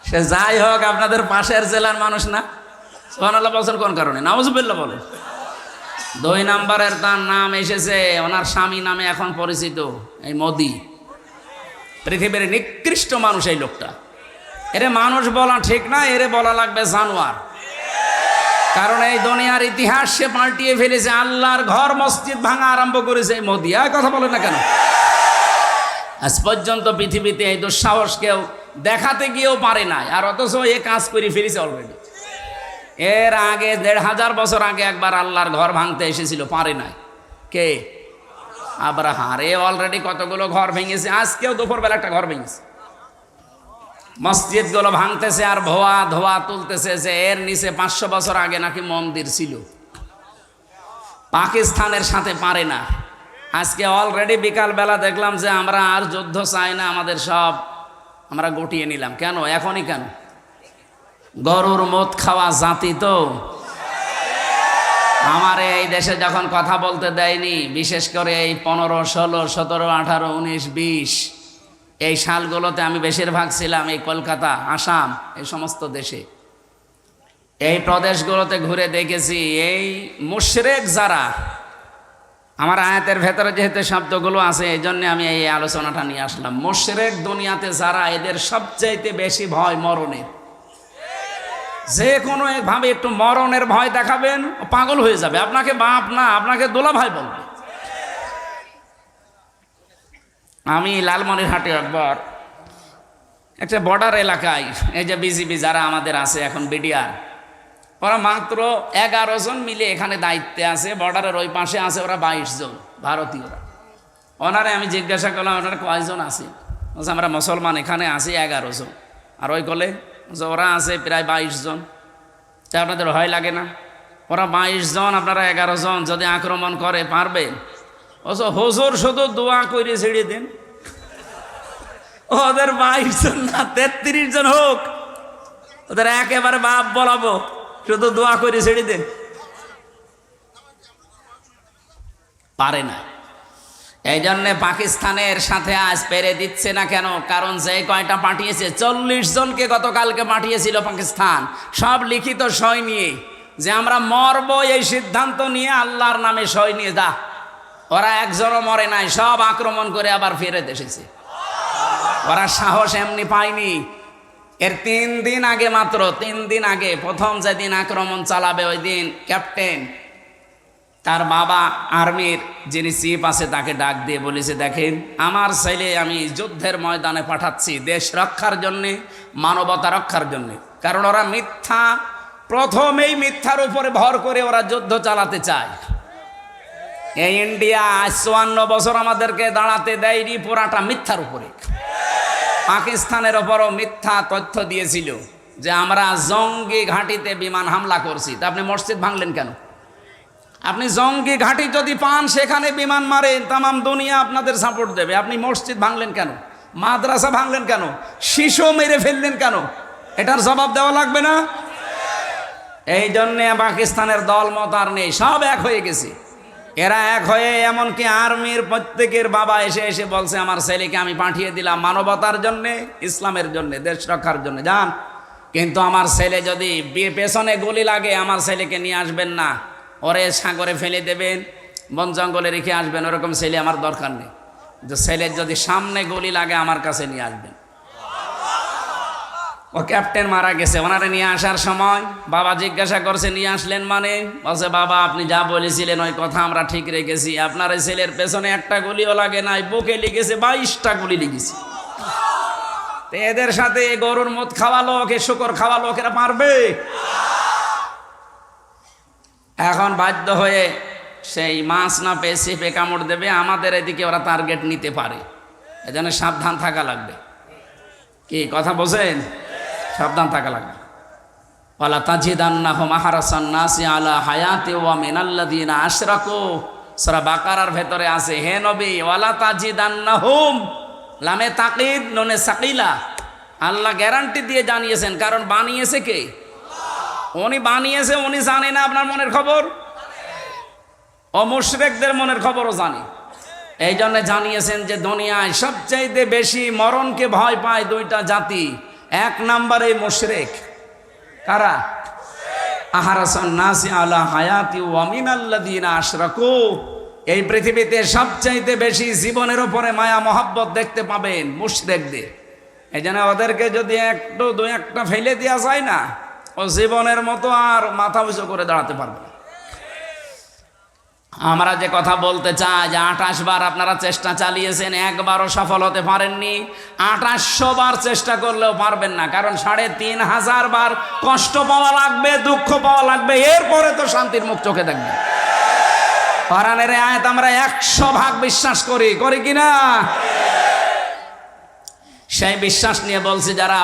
Speaker 1: সে যাই হোক, আপনাদের পাশের জেলার মানুষ না? সুবহানাল্লাহ বলছেন কোন কারণে? নাউজুবিল্লাহ বলেন। 2 নম্বরের তার নাম এসেছে, ওনার স্বামী নামে এখন পরিচিত, এই মোদি। পৃথিবীর নিকৃষ্ট মানুষ এই লোকটা। এরে মানুষ বলা ঠিক না, এরে বলা লাগবে জানোয়ার। কারণ এই দুনিয়ার ইতিহাস সে পাল্টিয়ে ফেলেছে। আল্লাহর ঘর মসজিদ ভাঙা আরম্ভ করেছে এই মোদি। আর কথা বলে না কেন? আজ পর্যন্ত পৃথিবীতে এই দুঃসাহস কেউ দেখাতে গিয়েও পারে না, আর অথচ এ কাজ করে ফেলেছে অলরেডি। এর আগে 1500 বছর আগে একবার আল্লাহর ঘর ভাঙতে এসেছিল, পারে নাই। কে? আব্রাহা। এ অলরেডি কতগুলো ঘর ভেঙেছে। আজকেও দুপুরবেলা একটা ঘর ভেঙেছে। মসজিদগুলো ভাঙতেছে আর ধোয়া তুলতেছে যে এর নিচে 500 বছর আগে নাকি মন্দির ছিল। পাকিস্তানের সাথে পারে না। আজকে অলরেডি বিকালবেলা দেখলাম যে আমরা আর যুদ্ধ চাই না, আমাদের সব আমরা গুটিয়ে নিলাম। কেন? এখনই কেন? গরুর মদ খাওয়া জাতি তো। আমার এই দেশে যখন কথা বলতে দেয়নি, বিশেষ করে এই 15, 16, 17, 18, 19, 20 এই সালগুলোতে, আমি বেশিরভাগ ছিলাম এই কলকাতা, আসাম, এই সমস্ত দেশে। এই প্রদেশগুলোতে ঘুরে দেখেছি এই মুশরিক যারা, আমার আয়াতের ভেতরে যেহেতু শব্দগুলো আছে এই জন্য আমি এই আলোচনাটা নিয়ে আসলাম। মুশরিক দুনিয়াতে যারা, এদের সবচাইতে বেশি ভয় মরণের। যে কোনো একভাবে একটু মরণের ভয় দেখাবেন, পাগল হয়ে যাবে। আপনাকে বাপ না, আপনাকে দোলা ভাই বলবে। আমি লালমনিরহাটে একবার একটা বর্ডার এলাকায়, এই যে বিজিবি যারা আমাদের আছে এখন, বিডিআর, ওরা মাত্র 11 জন মিলে এখানে দায়িত্বে আছে। বর্ডারের ওই পাশে আছে ওরা 22 জন ভারতীয়রা। ওনারে আমি জিজ্ঞাসা করলাম, ওনারা কয়জন আছে? বলছে আমরা মুসলমান এখানে আছি 11 জন। আর ওই কলে ওরা আছে প্রায় 22 জন। তা আপনাদের ভয় লাগে না? ওরা 22 জন, আপনারা 11 জন, যদি আক্রমণ করে পারবেন? হুজুর শুধু দোয়া করে ছেড়ে দেন, ওদের 22 জন না 33 জন হোক, ওদের একেবারে বাপ বলাবো, শুধু দোয়া করে ছেড়ে দেন। পারে না। এই জন্যে পাকিস্তানের সাথে আজ পেরে দিচ্ছে না কেন? কারণ যে কয়টা পাঠিয়েছে, 40 জনকে গতকালকে পাঠিয়েছিল পাকিস্তান, সব লিখিত সই নিয়ে যে আমরা মরব, এই সিদ্ধান্ত নিয়ে আল্লাহর নামে সই নিয়ে যা। ওরা একজনও মরে নাই, সব আক্রমণ করে আবার ফেরত এসেছে। ওরা সাহস এমনি পায়নি। এর 3 দিন আগে, মাত্র 3 দিন আগে, প্রথম যেদিন আক্রমণ চালাবে ওই দিন ক্যাপ্টেন তার বাবা আর্মির যিনি চিফ আছে তাকে ডাক দিয়ে বলেছে, দেখেন আমার ছেলে আমি যুদ্ধের ময়দানে পাঠাচ্ছি দেশ রক্ষার জন্যে, মানবতা রক্ষার জন্যে। কারণ ওরা মিথ্যা, প্রথমেই মিথ্যার উপরে ভর করে ওরা যুদ্ধ চালাতে চায়। এই ইন্ডিয়া ৫৪ বছর আমাদেরকে দাঁড়াতে দেয়নি, পুরাটা মিথ্যার উপরে। পাকিস্তানের ওপরও মিথ্যা তথ্য দিয়েছিল যে আমরা জঙ্গি ঘাঁটিতে বিমান হামলা করছি। তা আপনি মসজিদ ভাঙলেন কেন? আপনি জঙ্গি ঘাঁটি যদি পান সেখানে বিমান মারেন, তামাম দুনিয়া আপনাদের সাপোর্ট দেবে। আপনি মসজিদ ভাঙলেন কেন? মাদ্রাসা ভাঙলেন কেন? শিশু মেরে ফেললেন কেন? এটার জবাব দেওয়া লাগবে না? এই জন্যে পাকিস্তানের দল মত আর নেই, সব এক হয়ে গেছে। এরা এক হয়ে এমনকি আর্মির প্রত্যেকের বাবা এসে এসে বলছে, আমার ছেলেকে আমি পাঠিয়ে দিলাম মানবতার জন্যে, ইসলামের জন্যে, দেশ রক্ষার জন্য, যান। কিন্তু আমার ছেলে যদি পেছনে গুলি লাগে, আমার ছেলেকে নিয়ে আসবেন না, ওরে সাগরে ফেলে দেবেন, বন জঙ্গলে রেখে আসবেন, ওরকম ছেলে আমার দরকার নেই। যে ছেলের যদি সামনে গুলি লাগে আমার কাছে নিয়ে আসবেন। ও ক্যাপ্টেন মারা গেছে, ওনারে নিয়ে আসার সময় বাবা জিজ্ঞাসা করছে, নিয়ে আসলেন মানে? বলছে, বাবা আপনি যা বলেছিলেন ওই কথা আমরা ঠিক রেখেছি, আপনার এই ছেলের পেছনে একটা গুলিও লাগে নাই, বুকে লিখেছে 22টা গুলি লিখেছি। তো এদের সাথে গরুর মদ খাওয়ালো, ওকে শুকর খাওয়ালো, ওকে পারবে? এখন বাধ্য হয়ে সেই মাছ না পেয়ে ছিপে কামড় দেবে, আমাদের এদিকে ওরা টার্গেট নিতে পারে। এজন্য সাবধান থাকা লাগবে। কি কথা বলছেন? সাবধান থাকা লাগবে। ওয়ালা তাজিদান্নাহুম আহরাসান নাসি আলা হায়াতি ওয়া মিনাল্লাযিনা আশরাকু, সূরা বাকারার ভেতরে আছে, হে নবী ওয়ালা তাজিদান্নাহুম, লামে তাকিদ নুনে সাকিলা, আল্লাহ গ্যারান্টি দিয়ে জানিয়েছেন। কারণ বানিয়েছে কে? উনি বানিয়েছে, উনি জানে না আপনার মনের খবর? ও মুশরিকদের মনের খবরও জানে। এই জন্য জানিয়েছেন যে দুনিয়ায় সবচাইতে বেশি মরণকে ভয় পায় দুইটা জাতি। এক নম্বরে মুশরিক। কারা? আহরাসান নাসি আলা হায়াতি ওয়া মিনাল্লাযিনা আশরাকু। এই পৃথিবীতে সবচাইতে বেশি জীবনের উপরে মায়া মহব্বত দেখতে পাবেন মুশরিকদের। এই জন্য ওদেরকে যদি একটু দুই একটা ফেলে দেওয়া যায় না, ও জীবনের মতো আর মাথা উঁচু করে দাঁড়াতে পারবে না। আমরা যে কথা বলতে চাই যে 28 বার আপনারা চেষ্টা চালিয়েছেন, একবারও সফল হতে পারেননি। 2800 বার চেষ্টা করলেও পারবেন না, কারণ 3500 বার কষ্ট পাওয়া লাগবে, দুঃখ পাওয়া লাগবে, এরপরে তো শান্তির মুখ চোখে দেখবে। কোরআনের আয়াত আমরা 100% বিশ্বাস করি, করি কিনা? সেই বিশ্বাস নিয়ে বলছি, যারা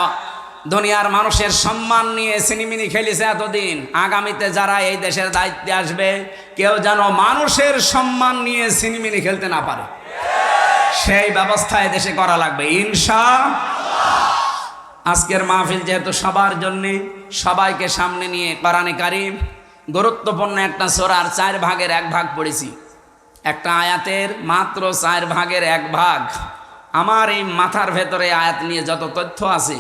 Speaker 1: দুনিয়ার মানুষের সম্মান নিয়ে সিনিমিনি খেলেছে এতদিন, আগামীতে যারা এই দেশের দায়িত্বে আসবে, কেউ যেন মানুষের সম্মান নিয়ে সিনিমিনি খেলতে না পারে, সেই ব্যবস্থা দেশে করা লাগবে ইনশাআল্লাহ। আজকের মাহফিল যেহেতু সবার জন্যে, সবাইকে সামনে নিয়ে কোরআনে কারীম গুরুত্বপূর্ণ একটা সূরার 4 ভাগের 1 ভাগ পড়েছি। একটা আয়াতের মাত্র 4 ভাগের 1 ভাগ। আমার এই মাথার ভেতরে আয়াত নিয়ে যত তথ্য আছে,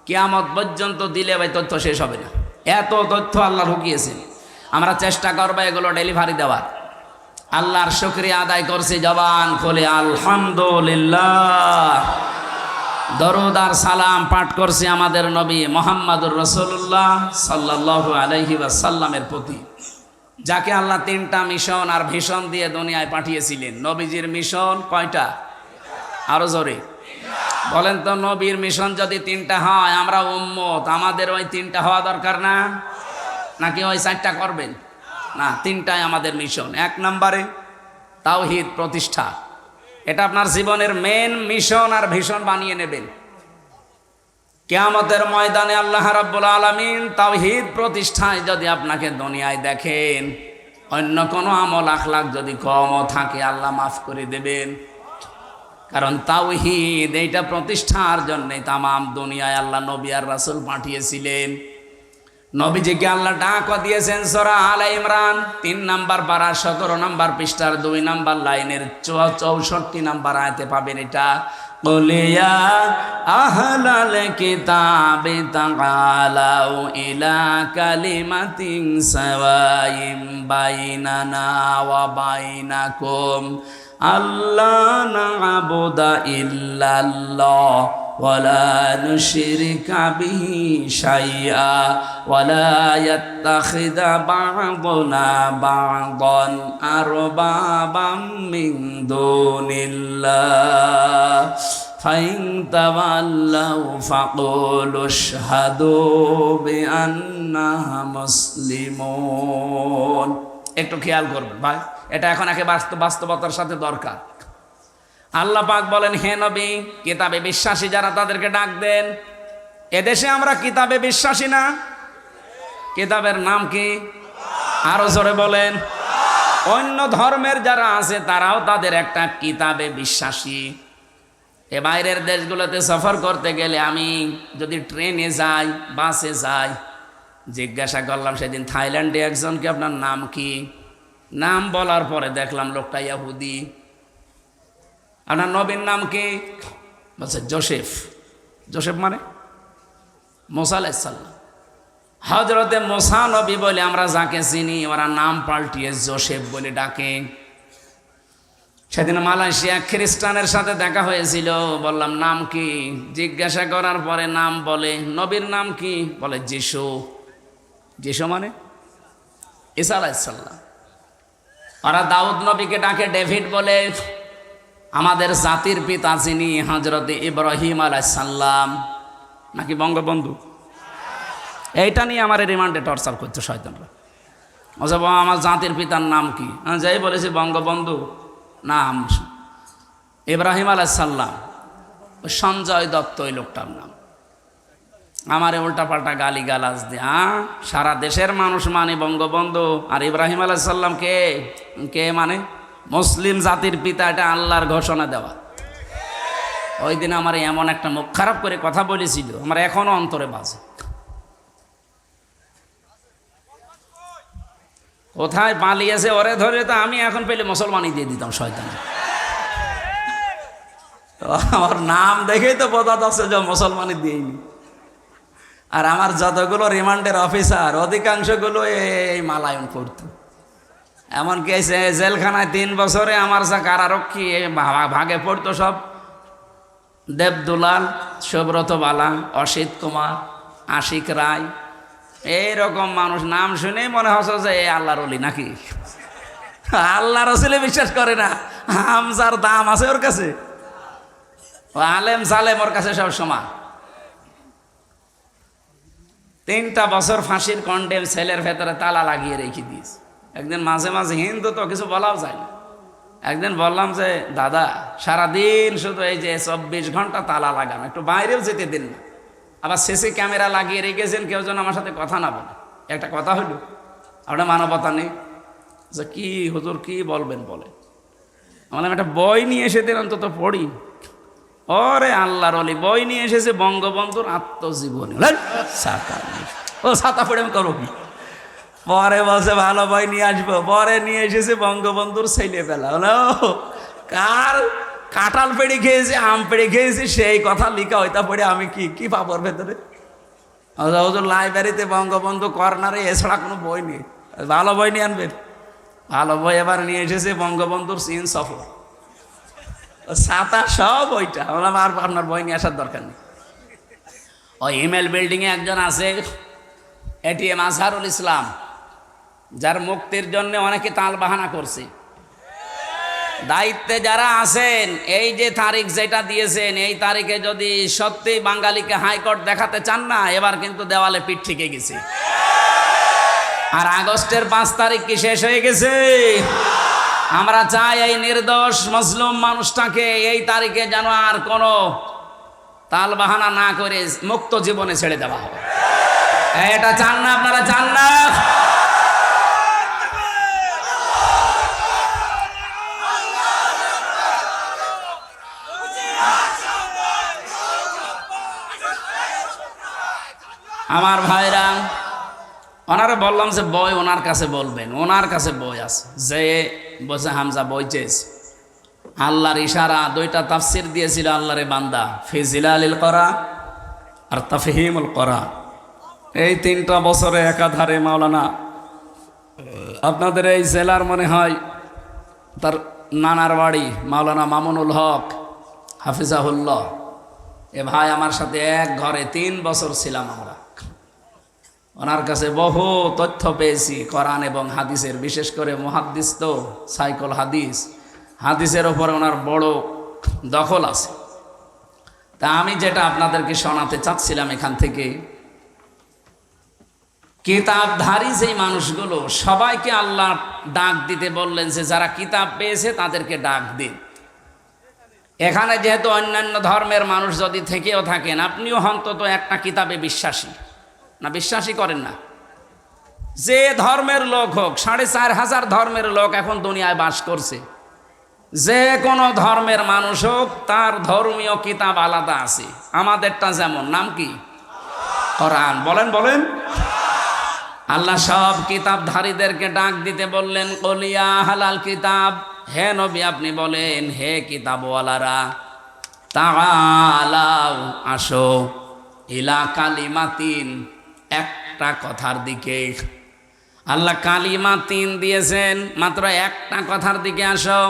Speaker 1: কিয়ামত পর্যন্ত দিলে ভাই তথ্য শেষ হবে না, এত তথ্য আল্লাহ ঢুকিয়েছেন। আমরা চেষ্টা করবো এগুলো ডেলিভারি দেওয়ার। আল্লাহর শুকরিয়া আদায় করছি জবান খুলে আলহামদুলিল্লাহ। দরুদ আর সালাম পাঠ করছি আমাদের নবী মুহাম্মদুর রাসূলুল্লাহ সাল্লাল্লাহু আলাইহি ওয়াসাল্লামের প্রতি, যাকে আল্লাহ 3টা মিশন আর ভিশন দিয়ে দুনিয়ায় পাঠিয়েছিলেন। নবীজির মিশন কয়টা? আরো জোরে বলেন তো। নবীর মিশন যদি 3টা হয়, আমরা উম্মত, আমাদের ওই 3টা হওয়া দরকার না? নাকি ওই 4টা করবেন? না, 3টাই আমাদের মিশন। 1 নম্বরে তাওহীদ প্রতিষ্ঠা, এটা আপনার জীবনের মেন মিশন আর ভিশন বানিয়ে নেবেন। কিয়ামতের ময়দানে আল্লাহ রাব্বুল আলামিন তাওহীদ প্রতিষ্ঠায় যদি আপনাকে দুনিয়ায় দেখেন, অন্য কোনো আমল আখলাক যদি কমও থাকে আল্লাহ মাফ করে দেবেন। কারণ তাওহীদ এইটা প্রতিষ্ঠার জন্যে তামাম দুনিয়ায় আল্লাহ নবী আর রাসূল পাঠিয়েছিলেন। নবীজিকে আল্লাহ ডাকও দিয়েছেন সূরা আলে ইমরান 3 নাম্বার পারা 17 নাম্বার পৃষ্ঠার 2 নাম্বার লাইনের 64 নাম্বার আয়াতে পাবেন এটা। কুল ইয়া আহলাল কিতাবি তাআলাউ ইলা কালিমাতিন সাওয়াইম বাইনানা ওয়া বাইনাকুম আল্লাহ না'বুদা ইল্লাল্লাহ ولا نشرك به شيئا ولا يتخذ بعضنا بعضا أربابا من دون الله فإن تولوا فقولوا اشهدوا بأننا مسلمون। একটু খেয়াল করবেন ভাই, এটা এখন একে বাস্তবতার সাথে দরকার। আল্লাহ পাক বলেন, হে নবী, কিতাবে বিশ্বাসী যারা তাদেরকে ডাক দেন। এদেশে আমরা কিতাবে বিশ্বাসী না? কিতাবের নাম কি? আরো জোরে বলেন। অন্য ধর্মের যারা আছে তারাও তাদের একটা কিতাবে বিশ্বাসী। এ বাইরের দেশগুলোতে সফর করতে গেলে আমি যদি ট্রেনে যাই, বাসে যাই, জিজ্ঞাসা করলাম সেদিন থাইল্যান্ডে একজনকে, আপনার নাম কি? নাম বলার পরে দেখলাম লোকটা ইহুদি। আপনার নবীর নাম কি? বলছে জোসেফ। জোসেফ মানে মুসা আলাইহিস সালাম। হযরতে মুসা নবী বলে আমরা যাকে চিনি, ওরা নাম পাল্টিয়ে জোসেফ বলে ডাকে। সেদিন মালয়েশিয়া খ্রিস্টানের সাথে দেখা হয়েছিল, বললাম নাম কি? জিজ্ঞাসা করার পরে নাম বলে, নবীর নাম কি? বলে যিশু। যিশু মানে ঈসা আলাইহিস সালাম। ওরা দাউদ নবীকে ডাকে ডেভিড বলে। আমাদের জাতির পিতা যিনি, হযরতে ইব্রাহিম আলাইহিস সালাম নাকি বঙ্গবন্ধু? এইটা নিয়ে আমার রিমান্ডে টর্চার করতো শয়তানরা। আমার জাতির পিতার নাম কি? যাই বলেছি বঙ্গবন্ধু, নাম ইব্রাহিম আলাইহিস সালাম। সঞ্জয় দত্ত ওই লোকটার নাম। আমারে উল্টাপাল্টা গালি গালাজ দিয়ে, সারা দেশের মানুষ মানে বঙ্গবন্ধু, আর ইব্রাহিম আলাইহিস সালাম কে? কে মানে মুসলিম জাতির পিতা, এটা আল্লাহর ঘোষণা দেওয়া। ওই দিন আমার এমন একটা মুখ খারাপ করে কথা বলেছিল, আমার এখনো অন্তরে বাজে। কোথায় পালিয়েছে ওরে ধরে তো আমি এখন পেলে মুসলমানই দিয়ে দিতাম শয়তান। আমার নাম দেখেই তো বোঝা যাচ্ছে যে মুসলমানই দিইনি। আর আমার যতগুলো রিমান্ডের অফিসার অধিকাংশগুলো এই মালায়ন করতো। এমনকি জেলখানায় 3 বছরে আমার যা কারারক্ষী ভাগে পড়তো সব দেবদুলাল, সুব্রত বালা, অসিত কুমার, আশিক রায়, এইরকম মানুষ। নাম শুনেই মনে হচ্ছে যে এই আল্লাহর ওলি নাকি। আল্লাহ রসুলে বিশ্বাস করে না, হামজার দাম আছে ওর কাছে, আলেম জালেম ওর কাছে সব সমান। 3টা বছর ফাঁসির কন্ডেম সেলের ভেতরে তালা লাগিয়ে রেখে দিয়েছে। একদিন মাঝে মাঝে হিন্দু তো কিছু বলাও যায় না। একদিন বললাম যে দাদা, সারাদিন শুধু এই যে 24 ঘন্টা তালা লাগানো, একটু বাইরেও যেতে দিন না। আবার সিসি ক্যামেরা লাগিয়ে রেখেছেন, কেউ যেন আমার সাথে কথা না বলে। একটা কথা হলো, আপনার মানবতা নেই? যে কি হুজুর কি বলবেন বলে। আমাদের একটা বই নিয়ে এসে দিন, অন্তত পড়ি। ওরে আল্লাহর ওলি, বই নিয়ে এসেছে বঙ্গবন্ধুর আত্মজীবনী। ও ছাতা পড়ে আমি করবো কি? পরে বলছে ভালো বই নিয়ে আসবো, পরে নিয়ে এসেছে বঙ্গবন্ধুর ছেলেবেলা। হলো কার কাঁঠাল পেড়ে খেয়েছে, আম পেড়ে খেয়েছে, সেই কথা লিখা হইতা পড়ে আমি কি পাবো ওর ভেতরে? হুজুর লাইব্রেরিতে বঙ্গবন্ধু কর্নারে, এছাড়া কোনো বই নেই। ভালো বই নিয়ে আনবেন। ভালো বই এবার নিয়ে এসেছে বঙ্গবন্ধুর চীন সফর, ছাতা সব ওইটা। বললাম আর আপনার বই নিয়ে আসার দরকার নেই। ওই ইমেল বিল্ডিংয়ে একজন আছে, এটিএম আজহারুল ইসলাম, যার মুক্তির জন্য অনেকে তাল বাহানা করছে। দায়িত্বে যারা আছেন, এই যে তারিখ যেটা দিয়েছেন, এই তারিখে যদি সত্যি বাঙালিকে হাইকোর্ট দেখাতে চান না, এবার কিন্তু দেওয়ালে পিঠ থেকে গেছে। আর আগস্টের 5 তারিখ কি শেষ হয়ে গেছে? আমরা চাই এই নির্দোষ মজলুম মানুষটাকে এই তারিখে যেন আর কোনো তাল বাহানা না করে মুক্ত জীবনে ছেড়ে দেওয়া হবে। এটা চান না আপনারা? চান না? আমার ভাইরা, ওনারে বললাম যে বই ওনার কাছে বলবেন, ওনার কাছে বই আছে। যে বলছে হামজা বই চেয়েছে, আল্লাহর ইশারা 2টা তাফসির দিয়েছিল আল্লাহরে বান্দা, ফিজিলালিল করা আর তাফহিমুল করা। এই 3টা বছরে একাধারে মাওলানা আপনাদের এই জেলার মনে হয় তার নানার বাড়ি মাওলানা মামুনুল হক হাফিজাহুল্লাহ, এ ভাই আমার সাথে এক ঘরে 3 বছর ছিলাম আমরা। ওনার কাছে বহু তথ্য পেয়েছি কোরআন এবং হাদিসের, বিশেষ করে মুহাদ্দিস তো সাইকল হাদিসের ওপরে ওনার বড় দখল আছে। তা আমি যেটা আপনাদেরকে শোনাতে চাচ্ছিলাম এখান থেকে, কিতাবধারী যেই মানুষগুলো সবাইকে আল্লাহ ডাক দিতে বললেন যে যারা কিতাব পেয়েছে তাদেরকে ডাক দিন। এখানে যেহেতু অন্যান্য ধর্মের মানুষ যদি থেকেও থাকেন, আপনিও অন্তত একটা কিতাবে বিশ্বাসী না, বিশ্বাসী করেন না? যে ধর্মের লোক হোক, 4,500 ধর্মের লোক এখন দুনিয়ায় বাস করছে, যে কোনো ধর্মের মানুষ হোক তার ধর্মীয় কিতাব আলাদা আছে। আমাদেরটা যেমন, নাম কি? কোরআন। বলেন বলেন। আল্লাহ সব কিতাবধারীদেরকে ডাক দিতে বললেন, কলিয়া হালাল কিতাব, হে নবী আপনি বলেন, হে কিতাবওয়ালারা, তাআলাও আসো, ইলা কালিমাতিন, একটা কথার দিকে। আল্লাহ কালিমা 3 দিয়েছেন, মাত্র একটা কথার দিকে আসো।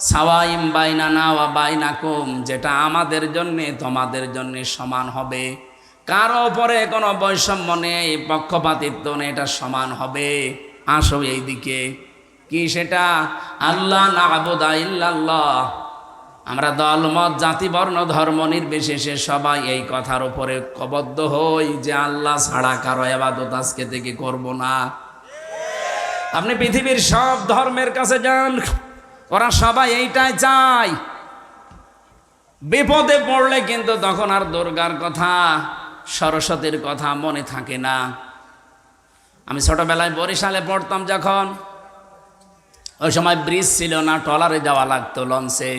Speaker 1: সাওয়াইম বাইনানা ওয়া বাইনাকুম, যেটা আমাদের জন্য তোমাদের জন্য সমান হবে, কারো উপরে কোনো বৈষম্য নেই, পক্ষপাতিত্ব নেই, এটা সমান হবে। আসো এই দিকে। কি সেটা? আল্লাহ না'বুদা ইল্লাল্লাহ, আমরা দলমত জাতি বর্ণ ধর্ম নির্বিশেষে সবাই এই কথার উপরে ঐক্যবদ্ধ হই যে আল্লাহ ছাড়া কারো ইবাদত আজকে থেকে করব না। আপনি পৃথিবীর সব ধর্মের কাছে যান, ওরা সবাই এইটাই চায়। বিপদে পড়লে কিন্তু তখন আর দুর্গার কথা, সরস্বতীর কথা মনে থাকে না। আমি ছোটবেলায় বরিশালে পড়তাম যখন, ওই সময় ব্রিজ ছিল না, ট্রলারে যাওয়া লাগতো, লঞ্চে।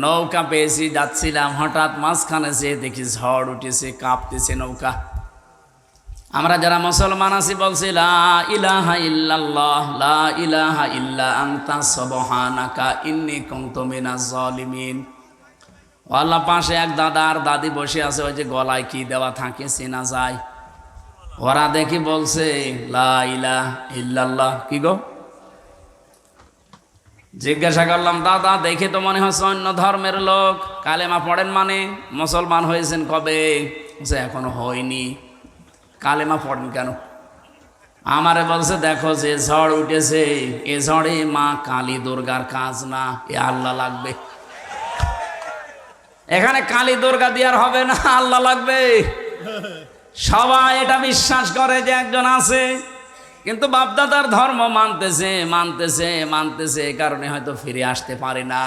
Speaker 1: নৌকা পেয়েছি, যাচ্ছিলাম, হঠাৎ মাঝখানে যেয়ে দেখি ঝড় উঠেছে, কাঁপতেছে নৌকা। আমরা যারা মুসলমান আছি বলছি, লা ইলাহা ইল্লাল্লাহ, লা ইলাহা ইল্লা আনতা সুবহানাকা ইন্নী কুনতু মিনাজ জালিমিন। আল্লাহ পাশে এক দাদা আর দাদি বসে আছে, ওই যে গলায় কি দেওয়া থাকে চেনা যায়। ওরা দেখি বলছে লা ইলাহা ইল্লাল্লাহ। কি গো? জিজ্ঞাসা করলাম, দাদা দেখে তো মনে হচ্ছে অন্য ধর্মের লোক, কালেমা পড়েন মানে? মুসলমান হয়েছেন কবে? বলছে এখনো হয়নি। কালেমা পড়েন কেন? আমারে বলছে, দেখো যে ঝড় উঠেছে, এ ঝড়ে মা কালী দুর্গার কাজ না, এ আল্লাহ লাগবে। এখানে কালী দুর্গা দিয়ার হবে না, আল্লাহ লাগবে। সবাই এটা বিশ্বাস করে যে একজন আছে, কিন্তু বাপদাদার ধর্ম মানতেছে মানতেছে মানতেছে, এই কারণে হয়তো ফিরে আসতে পারে না।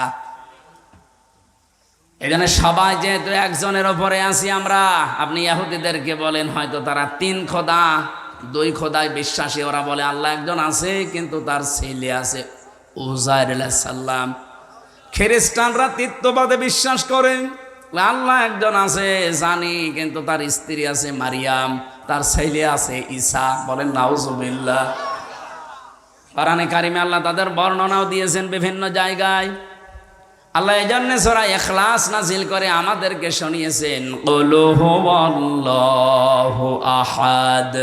Speaker 1: এখানে সবাই যেহেতু একজনের ওপরে আছি আমরা। আপনি ইহুদিদেরকে বলেন, হয়তো তারা 3 খোদা 2 খোদায় বিশ্বাসী, ওরা বলে আল্লাহ একজন আছে কিন্তু তার ছেলে আছে উযাইর আলাইহিস সালাম। খ্রিস্টানরা তৃতীয়বাদে বিশ্বাস করে, আল্লাহ একজন আছে জানি, কিন্তু তার স্ত্রী আছে মারিয়াম, তার ছেলে আছে ঈসা। বলেন নাউজুবিল্লাহ। কোরআনে কারিমে আল্লাহ তাদের বর্ণনাও দিয়েছেন বিভিন্ন জায়গায়। আল্লাহ এই জন্য সূরা ইখলাস নাজিল করে আমাদেরকে শুনিয়েছেন, কুল হুয়াল্লাহু আহাদ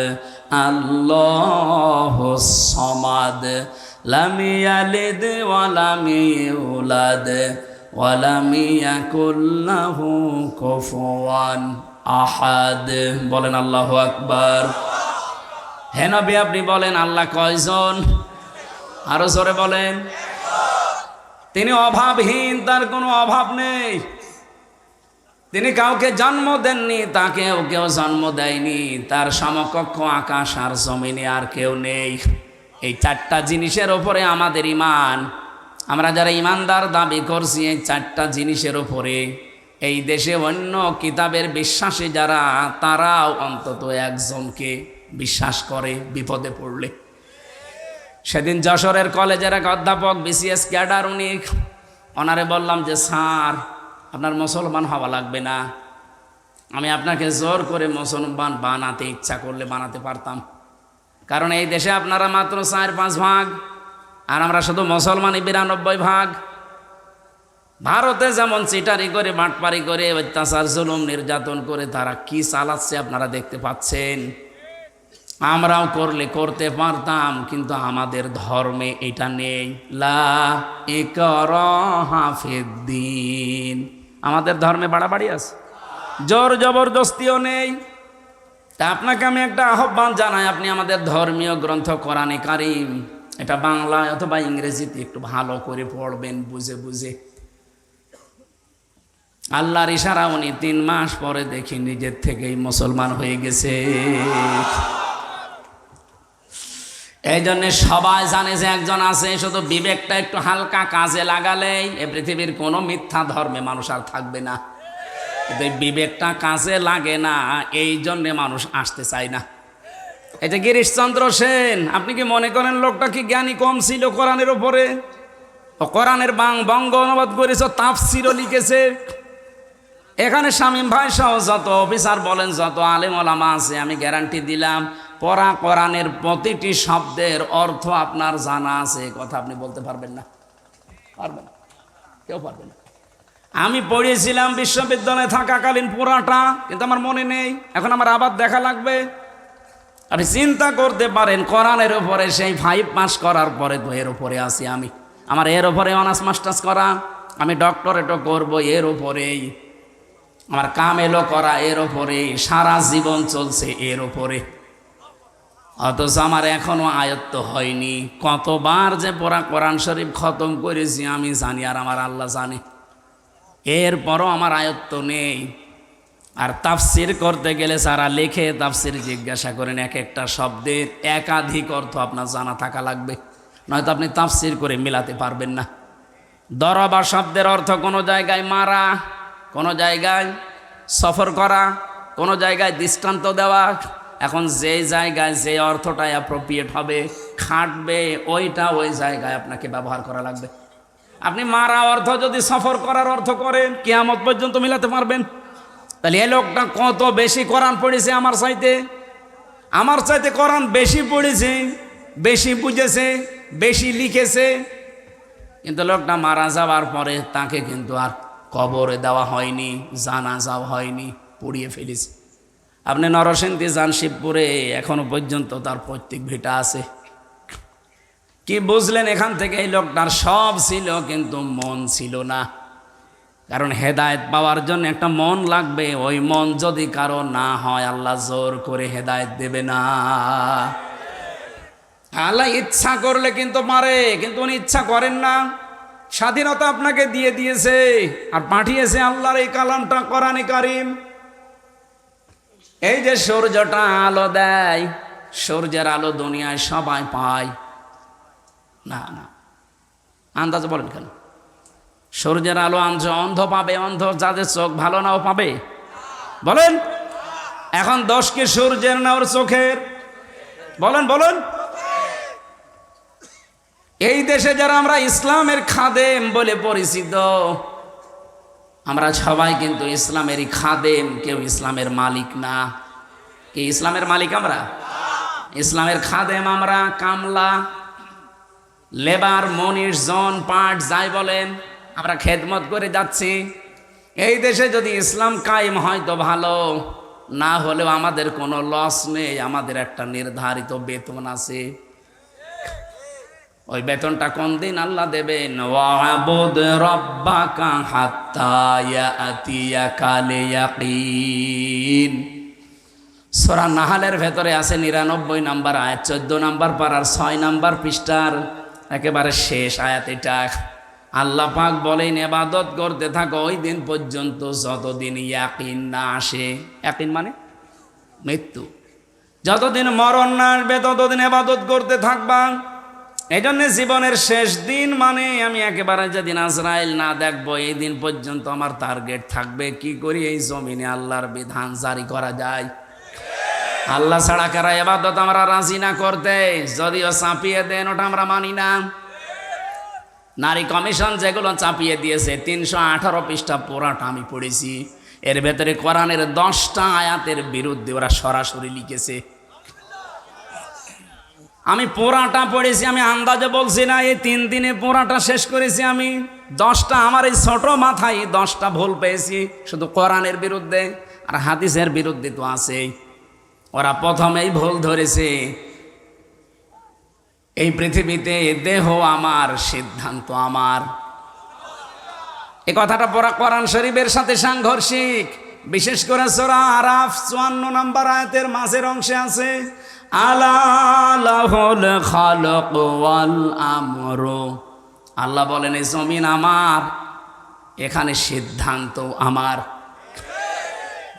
Speaker 1: আল্লাহুস সামাদ লাম ইয়ালিদ ওয়া লাম ইউলাদ ওয়া লাম ইয়াকুল লাহু কুফুয়ান আহাদ। বলেন আল্লাহু আকবার। হে নবী আপনি বলেন আল্লাহ কয়জন? আরো জোরে বলেন। তিনি অভাবহীন, তার কোনো অভাব নেই। তিনি কাউকে জন্ম দেননি, তাকেও কেউ জন্ম দেয়নি। তার সমকক্ষ আকাশ আর জমিনে আর কেউ নেই। এই 4টা জিনিসের ওপরে আমাদের ঈমান। আমরা যারা ঈমানদার দাবি করছি, এই 4টা জিনিসের ওপরে এই দেশে অন্য কিতাবের বিশ্বাসী যারা, তারাও অন্তত একজনকে বিশ্বাস করে বিপদে পড়লে। সেদিন যশোরের কলেজের এক অধ্যাপক, বিসিএস ক্যাডার, ওনারে বললাম যে স্যার আপনার মুসলমান হওয়া লাগবে না, আমি আপনাকে জোর করে মুসলমান বানাতে ইচ্ছা করলে বানাতে পারতাম। কারণ এই দেশে আপনারা মাত্র 4-5 ভাগ, আর আমরা শুধু মুসলমানই 92 ভাগ। ভারতে যেমন চিটারি করে, বাটপারি করে, অত্যাচার জুলুম নির্যাতন করে তারা কি চালাচ্ছে আপনারা দেখতে পাচ্ছেন। আমরাও করলে করতে পারতাম, কিন্তু আমাদের ধর্মে এটা নেই। লা ইকরাহা ফিদ্দিন। আমাদের ধর্মে বাড়াবাড়ি আছে। জোর জবরদস্তিও নেই। তা আপনাকে আমি একটা আহ্বান জানাই, আপনি আমাদের ধর্মীয় গ্রন্থ কোরআনে কারিম এটা বাংলায় অথবা ইংরেজিতে একটু ভালো করে পড়বেন, বুঝে বুঝে। আল্লাহর ইশারা উনি 3 মাস পরে দেখি নিজের থেকেই মুসলমান হয়ে গেছে। এই জন্য সবাই জানে যে একজন আছে, শুধু বিবেকটা একটু হালকা কাজে লাগালেই এ পৃথিবীর কোনো মিথ্যা ধর্মে মানুষ আর থাকবে না। কিন্তু এই বিবেকটা কাজে লাগে না, এই জন্যে মানুষ আসতে চায় না। এই যে গিরিশচন্দ্র সেন, আপনি কি মনে করেন লোকটা কি জ্ঞানী কম ছিল কোরআনের উপরে? ও কোরআনের বঙ্গ অনুবাদ করেছে, তাফসিরও লিখেছে। এখানে শামীম ভাই সহ যত অফিসার বলেন, যত আলেম ওলামা আছে, আমি গ্যারান্টি দিলাম পড়া কোরআনের প্রতিটি শব্দের অর্থ আপনার জানা আছে। কথা আপনি বলতে পারবেন না, পারবেন না, কেউ পারবে না। আমি পড়িয়েছিলাম বিশ্ববিদ্যালয়ে থাকাকালীন পুরাটা, কিন্তু আমার মনে নেই। এখন আমার আবার দেখা লাগবে। আপনি চিন্তা করতে পারেন, কোরআনের উপরে সেই 5 পাস করার পরে তো এর উপরে আছি আমি। আমার এর উপরে অনার্স মাস্টার্স করা, আমি ডক্টরেটও করব এর উপরেই, আমার কাম এলো করা এর উপরেই, সারা জীবন চলছে এর উপরে। অথচ আমার এখনো আয়ত্ত হয়নি। কতবার যে পড়া কোরআন শরীফ খতম করেছি আমি জানি, আর আমার আল্লাহ জানে। এরপরও আমার আয়ত্ত নেই। আর তাফসির করতে গেলে যারা লেখে তাফসির জিজ্ঞাসা করেন, এক একটা শব্দের একাধিক অর্থ আপনার জানা থাকা লাগবে, নয়তো আপনি তাফসির করে মেলাতে পারবেন না। দরবা শব্দের অর্থ কোনো জায়গায় মারা, কোনো জায়গায় সফর করা, কোনো জায়গায় দৃষ্টান্ত দেওয়া। এখন যে জায়গায় যে অর্থটা অ্যাপ্রোপ্রিয়েট হবে, খাটবে, ওইটা ওই জায়গায় আপনাকে ব্যবহার করা লাগবে। আপনি মারা অর্থ যদি সফর করার অর্থ করেন, কিয়ামত পর্যন্ত মিলাতে পারবেন? তাহলে এ লোকটা কত বেশি কোরআন পড়েছে আমার চাইতে কোরআন বেশি পড়েছে, বেশি বুঝেছে, বেশি লিখেছে। কিন্তু লোকটা মারা যাওয়ার পরে তাকে কিন্তু আর কবরে দেওয়া হয়নি, জানাজাও হয়নি, পুড়িয়ে ফেলেছে। আপনি নরসিংদী যান, শিবপুরে এখনো পর্যন্ত তার পৈতৃক ভিটা আছে। কি বুঝলেন এখান থেকে? এই লোকটার সব ছিল কিন্তু মন ছিল না। কারণ হেদায়েত পাওয়ার জন্য একটা মন লাগবে। ওই মন যদি কারো না হয়, আল্লাহ জোর করে হেদায়েত দেবে না। আল্লাহ ইচ্ছা করলে কিন্তু পারে, কিন্তু উনি ইচ্ছা করেন না। স্বাধীনতা আপনাকে দিয়ে দিয়েছে আর পাঠিয়েছে আল্লাহর এই কালামটা কোরআনে কারিম। এই যে সূর্যটা আলো দেয়, সূর্যের আলো দুনিয়ায় সবাই পায় না? না, আন্দাজ বলেন কেন? সূর্যের আলো অন্ধ পাবে? অন্ধ যাদের চোখ ভালো নাও পাবে? বলেন। এখন দোষ কি সূর্যের না ওর চোখের? বলেন বলেন। এই দেশে যারা আমরা ইসলামের খাদেম বলে পরিচিত, আমরা সবাই কিন্তু ইসলামেরই খাদেম, কেউ ইসলামের মালিক না। কি ইসলামের মালিক আমরা? ইসলামের খাদেম আমরা। কামলা, লেবার, মনিশ, জন, পাট যাই বলেন, আমরা খেদমত করে যাচ্ছি। এই দেশে যদি ইসলাম কায়েম হয় তো ভালো, না হলেও আমাদের কোনো লস নেই। আমাদের একটা নির্ধারিত বেতন আছে। ওই বেতনটা কোন দিন আল্লাহ দেবেন? ওয়াবুদ রাব্বাকা হাত্তা ইয়াতিয়াকাল ইয়াকিন। সূরা নাহলের ভেতরে আছে 99 নম্বর আয়াত, 14 নম্বর পারার 6 নম্বর পৃষ্ঠার একেবারে শেষ আয়াত এটা। আল্লাহ পাক বলেন, ইবাদত করতে থাকো ওই দিন পর্যন্ত যতদিন ইয়াকিন না আসে। ইয়াকিন মানে মৃত্যু। যতদিন মরণ না আসবে ততদিন ইবাদত করতে থাকবা। এই জন্য জীবনের শেষ দিন মানে আমি একেবারে যেদিন আজরাইল না দেখবো, এই দিন পর্যন্ত আমার টার্গেট থাকবে কি করি এই জমিনে আল্লাহর বিধান জারি করা যায়। আল্লাহ ছাড়া কারা ইবাদত আমরা রাজি না করতে, যদিও চাপিয়ে দেন ওটা আমরা মানি না। নারী কমিশন যেগুলো চাপিয়ে দিয়েছে 318 পৃষ্ঠা পুরাটা আমি পড়েছি। এর ভেতরে কোরআনের 10টা আয়াতের বিরুদ্ধে ওরা সরাসরি লিখেছে। আমি পুরাটা পড়েছি, আমি আন্দাজে বলছি না। এই 3 দিনে পুরাটা শেষ করেছি আমি। 10টা আমার এই ছোট মাথায় 10টা ভুল পেয়েছি শুধু কোরআনের বিরুদ্ধে, আর হাদিসের বিরুদ্ধে তো আছেই। ওরা প্রথমেই ভুল ধরেছে, এই পৃথিবীতে দেহ আমার, সিদ্ধান্ত আমার। এই কথাটা পড়া কোরআন শরীফের সাথে সাংঘর্ষিক। বিশেষ করে সূরা আরাফ 54 নম্বর আয়াতের মাঝের অংশে আছে, আলা লাহুল খালাক ওয়াল আমরু। আল্লাহ বলেন এই জমিন আমার, এখানে সিদ্ধান্ত আমার।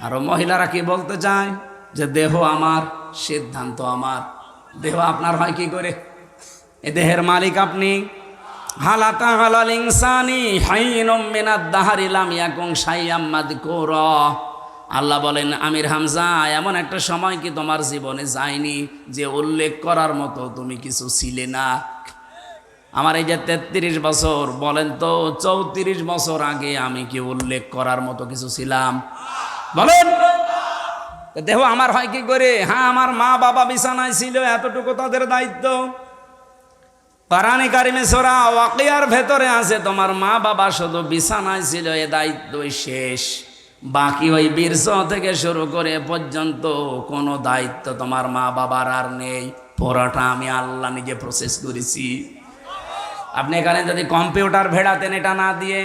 Speaker 1: আর মহিলারা কি বলতে চায় যে দেহ আমার, সিদ্ধান্ত আমার। দেহ আপনার হয় কি করে? এ দেহের মালিক আপনি। হালাকা হালাল ইনসানি হাইনুম মিনাদ দাহরি লাম ইয়াকুন শাইয়াম মাযকুরা। আল্লাহ বলেন আমির হামজা, এমন একটা সময় কি তোমার জীবনে যায়নি যে উল্লেখ করার মতো তুমি কিছু ছিলে না? আমার এই যে 33 বছর, বলেন তো 34 বছর আগে আমি কি উল্লেখ করার মতো কিছু ছিলাম? বলেন। দেহ আমার হয় কি করে? হ্যাঁ, আমার মা বাবা বিছানায় ছিল, এতটুকু তাদের দায়িত্ব। কোরআনে কারিমে সূরা ওয়াকিয়ার ভেতরে আছে তোমার মা বাবা শুধু বিছানায় ছিল, এ দায়িত্বই শেষ। বাকি ওই বীর্য থেকে শুরু করে পর্যন্ত কোনো দায়িত্ব তোমার মা বাবার আর নেই। পুরোটা আমি আল্লাহ নিজে প্রসেস করেছি। আপনি এখানে যদি কম্পিউটার ভেড়াতেন, এটা না দিয়ে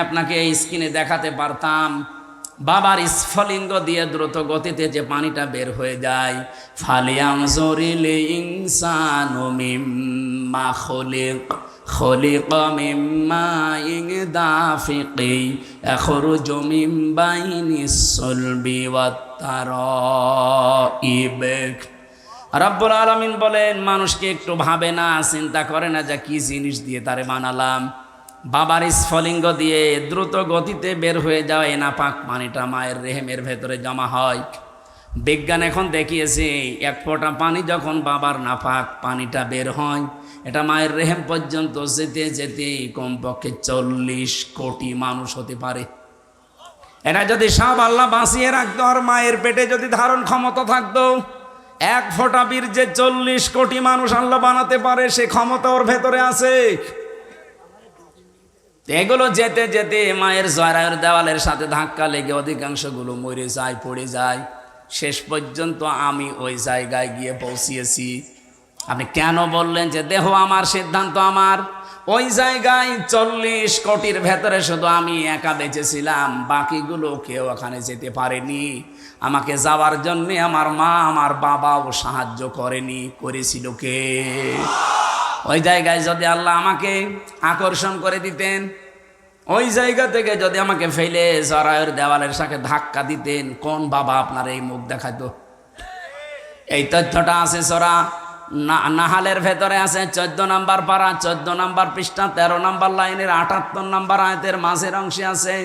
Speaker 1: আপনাকে এই স্ক্রিনে দেখাতে পারতাম বাবার স্ফলিঙ্গ দিয়ে দ্রুত গতিতে যে পানিটা বের হয়ে যায়। ফালিয়ানজুরিল ইনসানু মিম্মা খুলিকা মিম্মা দাফিকি ইয়াখরুজু মিন বাইনিস সুলবি ওয়াত তারাইব। রব্বুল আলামিন বলেন মানুষকে একটু ভাবে না, চিন্তা করে না যে কি জিনিস দিয়ে তারে বানালাম। বাবার স্ফলিঙ্গ দিয়ে দ্রুত গতিতে বের হয়ে যাওয়া এই নাপাক পানিটা মায়ের রেহেমের ভেতরে জমা হয়। বিজ্ঞান এখন দেখিয়েছে এক ফোঁটা পানি যখন বাবার নাপাক পানিটা বের হয়, এটা মায়ের রেহেম পর্যন্ত যেতে যেতে কমপক্ষে 40 কোটি মানুষ হতে পারে। এটা যদি সব আল্লাহ বাঁচিয়ে রাখতো আর মায়ের পেটে যদি ধারণ ক্ষমতা থাকতো, এক ফোঁটা বীর্যে 40 কোটি মানুষ আল্লাহ বানাতে পারে, সে ক্ষমতা ওর ভেতরে আছে। এগুলো যেতে যেতে মায়ের জরায়ুর দেওয়ালের সাথে ধাক্কা লেগে অধিকাংশগুলো মরে যায়, পড়ে যায়। শেষ পর্যন্ত আমি ওই জায়গায় গিয়ে পৌঁছিয়েছি। আপনি কেন বললেন যে দেহ আমার, সিদ্ধান্ত আমার? ওই জায়গায় 40 কোটির ভেতরে শুধু আমি একা বেঁচেছিলাম, বাকিগুলো কেউ ওখানে যেতে পারেনি। আমাকে যাওয়ার জন্য আমার মা আমার বাবাও সাহায্য করেনি। করেছিল কে? ওই জায়গায় যদি আল্লাহ আমাকে আকর্ষণ করে দিতেন, ওই জায়গা থেকে যদি আমাকে ফেলে জরায়ুর দেওয়ালের সাথে ধাক্কা দিতেন, কোন বাবা আপনার এই মুখ দেখাতো? এই তথ্যটা আছে সূরা নাহালের ভেতরে আছে 14 নম্বর পারা 14 নম্বর পৃষ্ঠা 13 নম্বর লাইনের 78 নম্বর আয়াতের মাঝের অংশে আছে,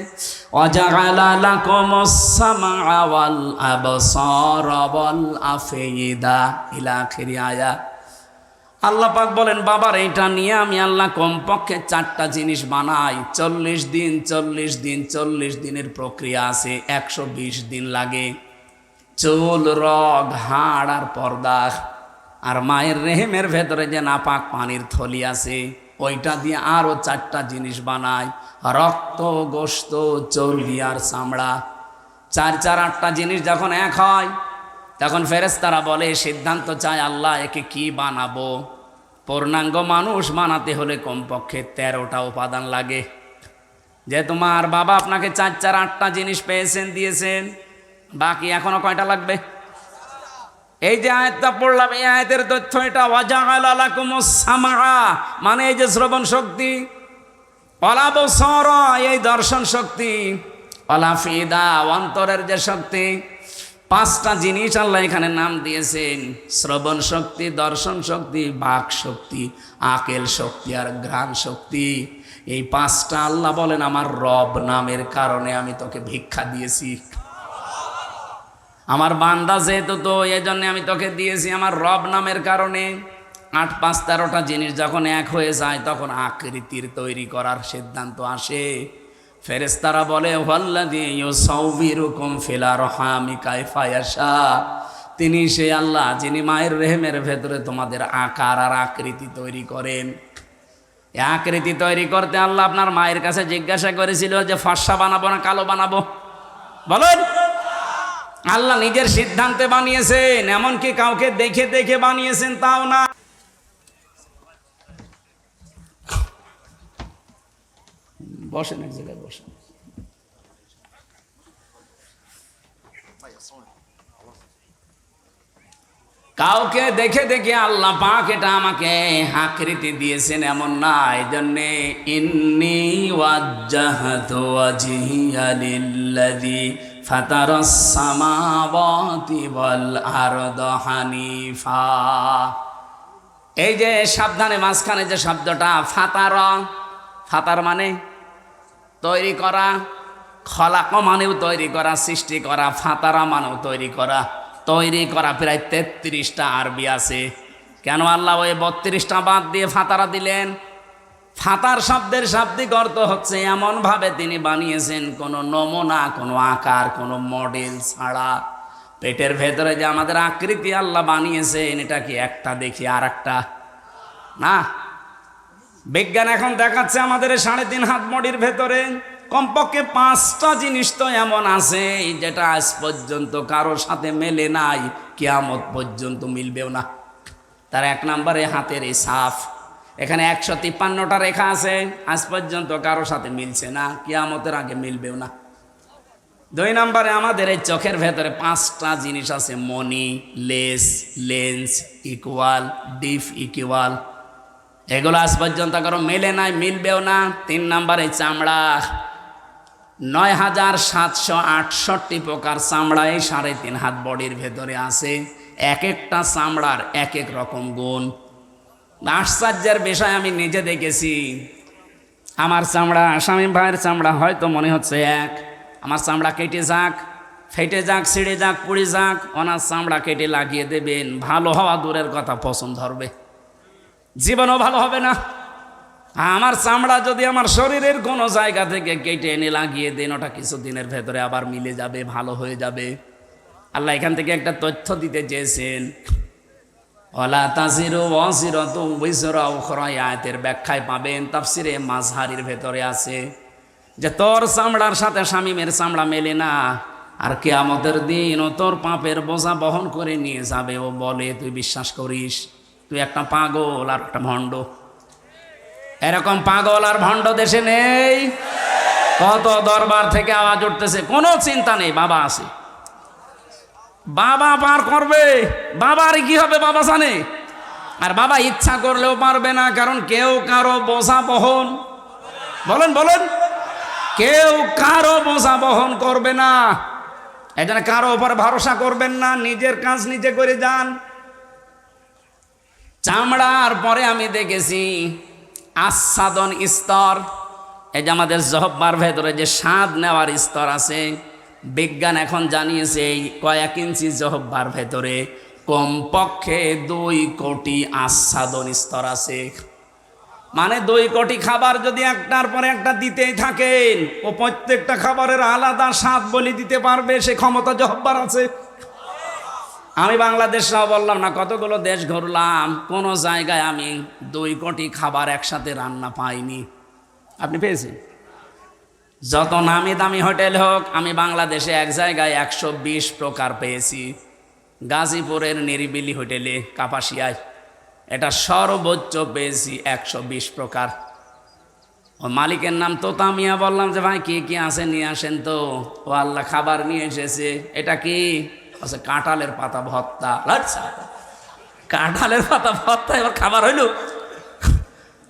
Speaker 1: ওয়াজাআলা লাকুমুস সামআ ওয়াল আবসারা ওয়াল আফইদা ইলা আখির আয়াত। আল্লাহ পাক বলেন বাবার এইটা নিয়ে আমি আল্লাহ কমপক্ষে 4টা জিনিস বানাই। 40 দিন 40 দিন 40 দিনের প্রক্রিয়া আছে, 120 দিন লাগে। চুল, রগ, হাড় আর পর্দা। আর মায়ের রেহেমের ভেতরে যে নাপাক পানির থলি আছে, ওইটা দিয়ে আরো 4টা জিনিস বানায়, রক্ত, গোশত, চর্বি আর চামড়া। 4 4 8টা জিনিস যখন এক হয়, তখন ফেরেশতারা বলে সিদ্ধান্ত চায় আল্লাহ একে কি বানাবো। পূর্ণাঙ্গ মানুষ বানাতে হলে কমপক্ষে 13টা উপাদান লাগে। যে তোমার বাবা আপনাকে 4 4 8টা জিনিস পেয়েছেন, দিয়েছেন, বাকি এখনো কয়টা লাগবে? এই যে আয়াতটা পড়লাম, এই আয়াতের তথ্য এটা। ওয়াজাআলা লাকুমুস সামআ মানে এই যে শ্রবণ শক্তি, ওয়াল আবসারা এই দর্শন শক্তি, ওয়াল আফইদা অন্তরের যে শক্তি। 5টা জিনিস আল্লাহ এখানে নাম দিয়েছেন, শ্রবণ শক্তি, দর্শন শক্তি, বাক শক্তি, আকেল শক্তি আর ঘ্রাণ শক্তি। এই 5টা আল্লাহ বলেন আমার রব নামের কারণে আমি তোকে ভিক্ষা দিয়েছি। আমার বান্দা যেহেতু, তো এই জন্য আমি তোকে দিয়েছি আমার রব নামের কারণে। 8 5 13টা জিনিস যখন এক হয়ে যায়, তখন আকৃতির তৈরি করার সিদ্ধান্ত আসে। ফেরেশতারা বলে ওয়াল্লাযী ইউসাউবিরুকুম ফিল আরহামি কাইফা ইয়াশা, তিনি সেই আল্লাহ যিনি মায়ের রেহেমের ভেতরে তোমাদের আকার আর আকৃতি তৈরি করেন। এই আকৃতি তৈরি করতে আল্লাহ আপনার মায়ের কাছে জিজ্ঞাসা করেছিল যে ফর্সা বানাবো না কালো বানাবো? বলেন। আল্লাহ নিজের সিদ্ধান্তে বানিয়েছেন, এমনকি কাউকে দেখে দেখে বানিয়েছেন তাও না। বসেন, এক জায়গায় বসেন। কাউকে দেখে দেখে আল্লাহ পাক এটা আমাকে আকৃতি দিয়েছেন এমন না। এই জন্যে ইন্নী ওয়াজ্জাহতু ওয়াজহিয়া লিল্লাযী ফাতারাস সামাওয়াতি ওয়াল আরদা হানিফা। এই যে সাবধানে মাঝখানে যে শব্দটা ফাতারা, ফাতার মানে তৈরি করা, খলাক মানেও তৈরি করা, সৃষ্টি করা, ফাতারা মানেও তৈরি করা। তৈরি করা প্রায় 33টা আরবি আছে। কেন আল্লাহ ওই 32টা বাদ দিয়ে ফাতারা দিলেন? ফাতার শব্দের শাব্দিক অর্থ হচ্ছে এমনভাবে তিনি বানিয়েছেন কোনো নমুনা, কোনো আকার, কোনো মডেল ছাড়া। পেটের ভেতরে যে আমাদের আকৃতি আল্লাহ বানিয়েছেন, এটা কি একটা দেখি আর একটা না। বিজ্ঞান এখন দেখাচ্ছে আমাদের 3.5 হাত বডির ভেতরে কমপক্ষে 5টা জিনিস তো এমন আছে যেটা আজ পর্যন্ত কারোর সাথে মেলে নাই, কিয়ামত পর্যন্ত মিলবেও না। তার 1 নম্বরে হাতের এই ছাপ, এখানে 153টা রেখা আছে, আজ পর্যন্ত কারোর সাথে মিলছে না, কিয়ামতের আগে মিলবেও না। 2 নম্বরে আমাদের এই চোখের ভেতরে 5টা জিনিস আছে, money, less, lens, equal, deep equal. এগুলো আজ পর্যন্ত কারো মেলে নাই, মিলবেও না। 3 নম্বরে চামড়া, 9768 প্রকার চামড়া এই 3.5 হাত বডির ভেতরে আছে। এক একটা চামড়ার এক এক রকম গুণ। আশ্চর্যের বিষয়, আমি নিজে দেখেছি। আমার চামড়া, স্বামী ভাইয়ের চামড়া হয়তো মনে হচ্ছে এক। আমার চামড়া কেটে যাক, ফেটে যাক, ছিঁড়ে যাক, পুড়ে যাক, ওনার চামড়া কেটে লাগিয়ে দেবেন, ভালো হওয়া দূরের কথা, পছন্দ ধরবে, জীবনও ভালো হবে না। আমার চামড়া যদি আমার শরীরের কোনো জায়গা থেকে কেটে এনে লাগিয়ে দেন, ওটা কিছুদিনের ভেতরে আবার মিলে যাবে, ভালো হয়ে যাবে। আল্লাহ এখান থেকে একটা তথ্য দিতে চেয়েছেন, ওয়ালা তাজিরু ওয়াজিরাতুন বিজরা উখরা। আয়াতের ব্যাখ্যায় পাবেন, তাফসিরে মাযহারির ভেতরে আছে যে তোর চামড়ার সাথে শামীমের চামড়া মেলে না, আর কিয়ামতের দিন ও তোর পাপের বোঝা বহন করে নিয়ে যাবে। ও বলে তুই বিশ্বাস করিস? তুই একটা পাগল আর একটা ভণ্ড। এরকম পাগল আর ভণ্ড দেশে নেই। কত দরবার থেকে আওয়াজ উঠতেছে, কোনো চিন্তা নেই, বাবা আছে, বাবা পার করবে। বাবার কি হবে বাবা জানে, আর বাবা ইচ্ছা করলেও পারবে না, কারণ কেউ কারো বোঝা বহন, বলেন বলেন, কেউ কারো বোঝা বহন করবে না। এই জন্য কারো উপর ভরসা করবেন না, নিজের কাজ নিজে করে যান। চামড়ার পরে আমি দেখেছি আস্বাদন স্তর। এই যে আমাদের জহব্বার ভেতরে যে স্বাদ নেওয়ার স্তর আছে, বিজ্ঞান এখন জানিয়েছে এই কয়েক ইঞ্চি জহব্বার ভেতরে কমপক্ষে 2 কোটি আস্বাদন স্তর আছে। মানে 2 কোটি খাবার যদি একটার পরে একটা দিতেই থাকেন, ও প্রত্যেকটা খাবারের আলাদা স্বাদ বলে দিতে পারবে, সে ক্ষমতা জহব্বার আছে। আমি বাংলাদেশ সহ বললাম না, কতগুলো দেশ ঘুরলাম, কোনো জায়গায় আমি 2 কোটি খাবার একসাথে রান্না পাইনি। আপনি পেয়েছেন? যত নামি দামি হোটেল হোক, আমি বাংলাদেশে এক জায়গায় 120 প্রকার পেয়েছি। গাজীপুরের নিরিবিলি হোটেলে কাপাসিয়ায়, এটা সর্বোচ্চ পেয়েছি 120 প্রকার। ও মালিকের নাম তোতা মিয়া। বললাম যে ভাই কি কি আছে নিয়ে আসেন তো। ও আল্লাহ খাবার নিয়ে এসেছে। এটা কি? আচ্ছা, কাঁঠালের পাতা ভর্তা। আচ্ছা, কাঁঠালের পাতা ভর্তা এবার খাবার হইল?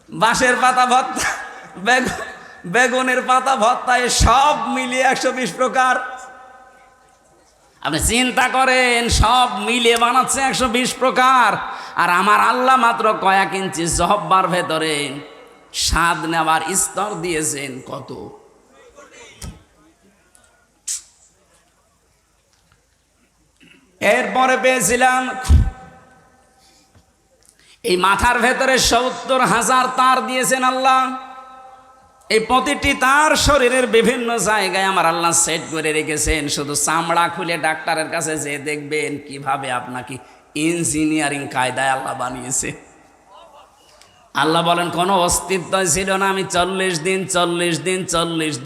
Speaker 1: বাঁশের পাতা ভর্তা, বেগুনের পাতা ভর্তা, সব মিলিয়ে 120 প্রকার। আপনি চিন্তা করেন, সব মিলিয়ে বানাচ্ছে 120 প্রকার। আর আমার আল্লাহ মাত্র কয়েক ইঞ্চি জহব্বার ভেতরে স্বাদ নেওয়ার স্তর দিয়েছেন কত। এরপরে পেয়েছিলাম এই মাথার ভেতরে 70,000 তার দিয়েছেন আল্লাহ। এই প্রতিটি তার শরীরের বিভিন্ন জায়গায় আমার আল্লাহ সেট করে রেখেছেন। শুধু চামড়া খুলে ডাক্তারের কাছে যে দেখবেন কিভাবে আপনাকে ইঞ্জিনিয়ারিং কায়দায় আল্লাহ বানিয়েছে। আল্লাহ বলেন কোনো অস্তিত্ব ছিল না। আমি 40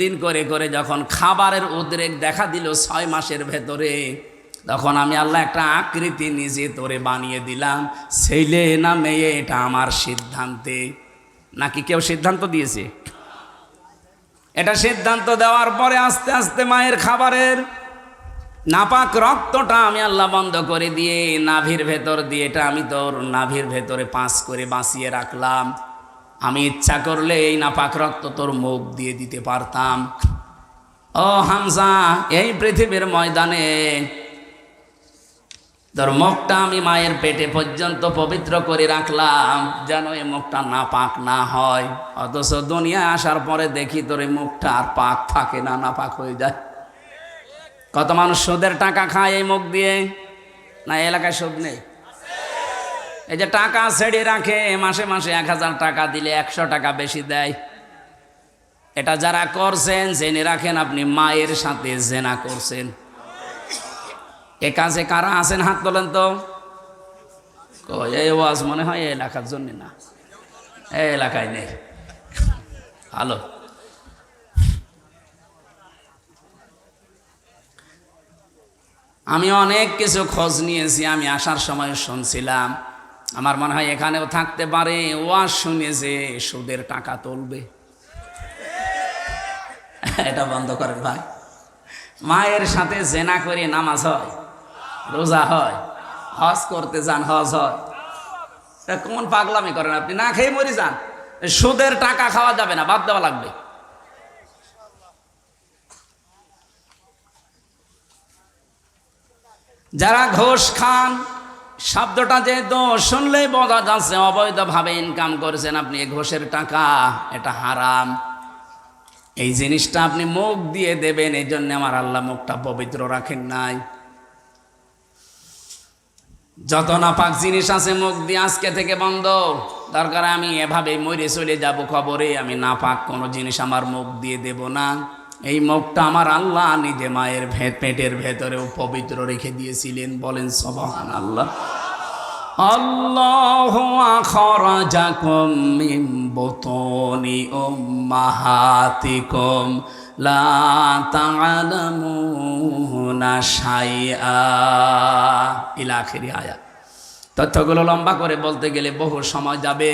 Speaker 1: দিন করে করে যখন খাবারের উদ্রেক দেখা দিল 6 মাসের ভেতরে, তখন আমি আল্লাহ একটা আকৃতি নিজে তোরে বানিয়ে দিলাম। ছেলে না মেয়ে এটা আমার সিদ্ধান্তে। নাকি কেউ সিদ্ধান্ত দিয়েছে? এটা সিদ্ধান্ত দেওয়ার পরে আস্তে আস্তে মায়ের খাবারের নাপাক রক্তটা আমি আল্লাহ বন্ধ করে দিয়ে নাভির ভেতর দিয়ে এটা আমি তোর নাভির ভেতরে পাস করে বাঁচিয়ে রাখলাম। আমি ইচ্ছা করলে এই নাপাক রক্ত তোর মুখ দিয়ে দিতে পারতাম। ও হামজা, এই পৃথিবীর ময়দানে তোর মুখটা আমি মায়ের পেটে পর্যন্ত পবিত্র করে রাখলাম যেন এই মুখটা নাপাক না হয়। অথচ দুনিয়া আসার পরে দেখি তোর এই মুখটা আর পাক থাকে না, নাপাক হয়ে যায়। কত মানুষ সুদের টাকা খায় এই মুখ দিয়ে, না এলাকায় সুদ নেই? এই যে টাকা ছেড়ে রাখে, মাসে মাসে 1000 টাকা দিলে 100 টাকা বেশি দেয়। এটা যারা করছেন জেনে রাখেন আপনি মায়ের সাথে জেনা করছেন। এ কাজে কারা আছেন হাত তোলেন তো। এই ওয়াজ মনে হয় এই এলাকার জন্য না, এই এলাকায় নেই। ভালো, আমি অনেক কিছু খোঁজ নিয়েছি। আমি আসার সময় শুনছিলাম, আমার মনে হয় এখানেও থাকতে পারে, ওয়াজ শুনে যে সুদের টাকা তুলবে। এটা বন্ধ করেন ভাই। মায়ের সাথে জেনা করে নামাজ হয়, রোজা হয়, হজ করতে যান, হজ হয়। কোন পাগলামি করেন আপনি? না খেয়ে মরে যান। সুদের টাকা খাওয়া যাবে না, বাদ দেওয়া লাগবে। যারা ঘুষ খান, শব্দটা যেহেতু শুনলেই বোঝা যাচ্ছে অবৈধভাবে ইনকাম করেছেন আপনি ঘুষের টাকা, এটা হারাম। এই জিনিসটা আপনি মুখ দিয়ে দেবেন, এই জন্য আমার আল্লাহ মুখটা পবিত্র রাখেন নাই। যত নাপাক জিনিস আছে মুখ দিয়ে আজকে থেকে বন্ধ। দরকার আমি এভাবে মরে চলে যাব খবরে, আমি নাপাক কোনো জিনিস আমার মুখ দিয়ে দেব না। এই মুখটা আমার আল্লাহ নিজে মায়ের পেটের ভেতরেও পবিত্র রেখে দিয়েছিলেন। বলেন সুবহানাল্লাহ। আল্লাহু আখরাজাকুম মিন বুতুনি উম্মাহাতিকুম লা তা'লামুনা শাইআ ইলা আখিরি আয়াত। তথ্যগুলো লম্বা করে বলতে গেলে বহু সময় যাবে।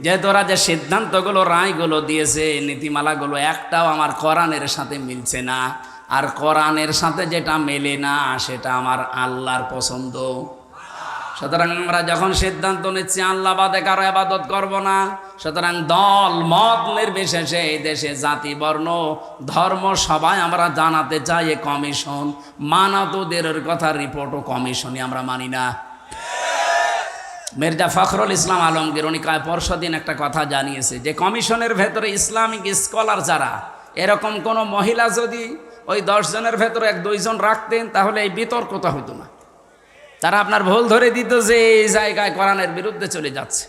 Speaker 1: যেহেতু ওরা যে সিদ্ধান্তগুলো রায়গুলো দিয়েছে, নীতিমালাগুলো একটাও আমার কোরআনের সাথে মিলছে না। আর কোরআনের সাথে যেটা মেলে না সেটা আমার আল্লাহর পছন্দ। সুতরাং আমরা যখন সিদ্ধান্ত নিচ্ছি আল্লাহ বাদে কারো ইবাদত করব না, সুতরাং দল মত নির্বিশেষে এই দেশে জাতি বর্ণ ধর্ম সবাই আমরা জানাতে চাই এ কমিশন মানাতোদের কথা রিপোর্টও কমিশনই আমরা মানি না। মির্জা ফখরুল ইসলাম আলমগীর উনি পরশুদিন একটা কথা জানিয়েছে যে কমিশনের ভেতরে ইসলামিক স্কলার যারা, এরকম কোনো মহিলা যদি ওই 10 জনের ভেতরে 1-2 জন রাখতেন তাহলে এই বিতর্কতা হতো না। তারা আপনার ভুল ধরে দিত যে এই জায়গায় কোরআনের বিরুদ্ধে চলে যাচ্ছে।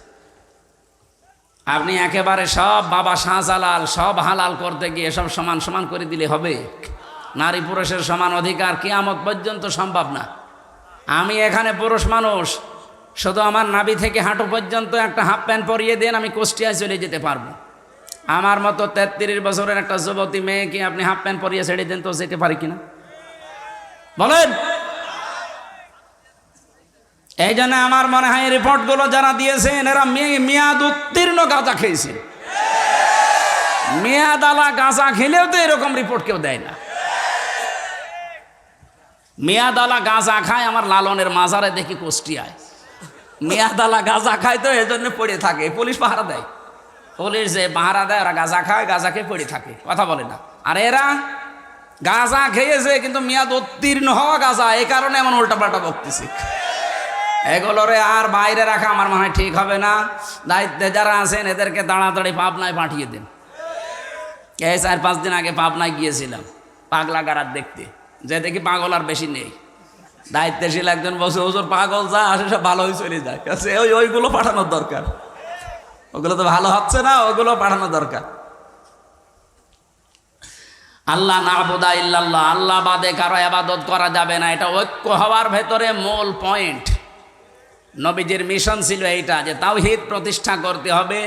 Speaker 1: আপনি একেবারে সব বাবা শাহজালাল সব হালাল করতে গিয়ে সব সমান সমান করে দিলে হবে? নারী পুরুষের সমান অধিকার কিয়ামত পর্যন্ত সম্ভব না। আমি এখানে পুরুষ মানুষ, শুধু আমার নাভি থেকে হাঁটু পর্যন্ত একটা হাফ প্যান্ট পরিয়ে দেন, আমি কুষ্টিয়ায় চলে যেতে পারবো। আমার মতো 33 বছরের একটা যুবতী মেয়েকে আপনি হাফ প্যান্ট পরিয়ে ছেড়ে দেন তো যেতে পারি কিনা বলেন? এই জন্য আমার মনে হয় রিপোর্টগুলো যারা দিয়েছেন এরা মেয়াদ উত্তীর্ণ গাঁজা খেয়েছে। মেয়াদ আলা গাঁজা খেলেও তো এরকম রিপোর্ট কেউ দেয় না। মেয়াদ আলা গাঁজা খায় আমার লালনের মাজারে দেখি কুষ্টিয়ায়। মেয়াদ আলা গাঁজা খায় তো এজন্য পড়ে থাকে, পুলিশ পাহারা দেয়। পুলিশ যে পাহারা দেয় ওরা গাঁজা খায়, গাঁজা খেয়ে পড়ে থাকে, কথা বলে না। আর এরা গাঁজা খেয়েছে কিন্তু মেয়াদ উত্তীর্ণ হওয়া গাঁজা, এই কারণে এমন উল্টাপাল্টা বকতেছে। এগুলোরে আর বাইরে রাখা আমার মনে হয় ঠিক হবে না। দায়িত্বে যারা আছেন এদেরকে তাড়াতাড়ি পাবনায় পাঠিয়ে দেন। এই 4-5 দিন আগে পাবনায় গিয়েছিলাম পাগলা গারাত দেখতে, যে দেখি পাগল আর বেশি নেই। দায়িত্বশীল একজন বসে, হুজুর পাগল যা আসে সব ভালো হয়ে চলে যায়, ওইগুলো পাঠানোর দরকার। ওগুলো তো ভালো হচ্ছে না, ওগুলো পাঠানো দরকার। আল্লাহ নাবুদা ইল্লাল্লাহ, আল্লাহ বাদে কারো ইবাদত করা যাবে না, এটা ঐক্য হওয়ার ভেতরে মূল পয়েন্ট। নবীজির মিশন ছিল এইটা যে তাওহীদ প্রতিষ্ঠা করতে হবে।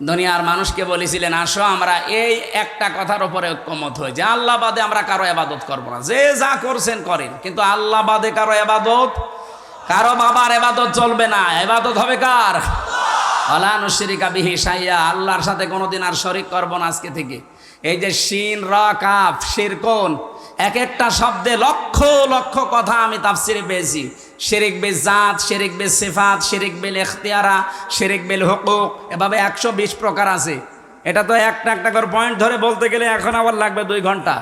Speaker 1: দুনিয়ার মানুষকে বলেছিলেন আসো আমরা এই একটা কথার উপরে ঐক্যমত হই যে আল্লাহ বাদে আমরা কারো ইবাদত করব না। যে যা করছেন করেন, কিন্তু আল্লাহ বাদে কারো ইবাদত, কারো বাবার ইবাদত চলবে না। ইবাদত হবে কার? ওয়ালা নুশরিকা বিহি শাইআ, আল্লাহর সাথে কোনোদিন আর শরীক করব না আজকে থেকে। এই যে শিন রা কাফ শিরকুন, এক একটা শব্দে লক্ষ লক্ষ কথা আমি তাফসিরে পেয়েছি। শিরিক বিল জাত, শিরিক বিল সিফাত, শিরিক বিল ইখতিয়ারা, শিরিক বিল হুকুক, এভাবে 120 প্রকার আছে। এটা তো একটা একটা করে পয়েন্ট ধরে বলতে গেলে এখন আবার লাগবে 2 ঘন্টা।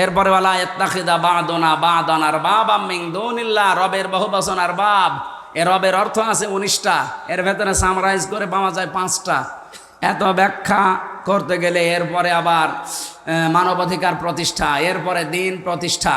Speaker 1: এরপরে ওয়ালা ইয়াত্তাখিদা বা'দুনা বা'দান আরবাবাম মিন দুনিল্লাহ, রবের বহুবচন আরবাব। এ রবের অর্থ আছে 19টা, এর ভেতরে সামরাইজ করে পাওয়া যায় 5টা। এত ব্যাখ্যা করতে গেলে এরপরে আবার মানবাধিকার প্রতিষ্ঠা, এরপরে দিন প্রতিষ্ঠা,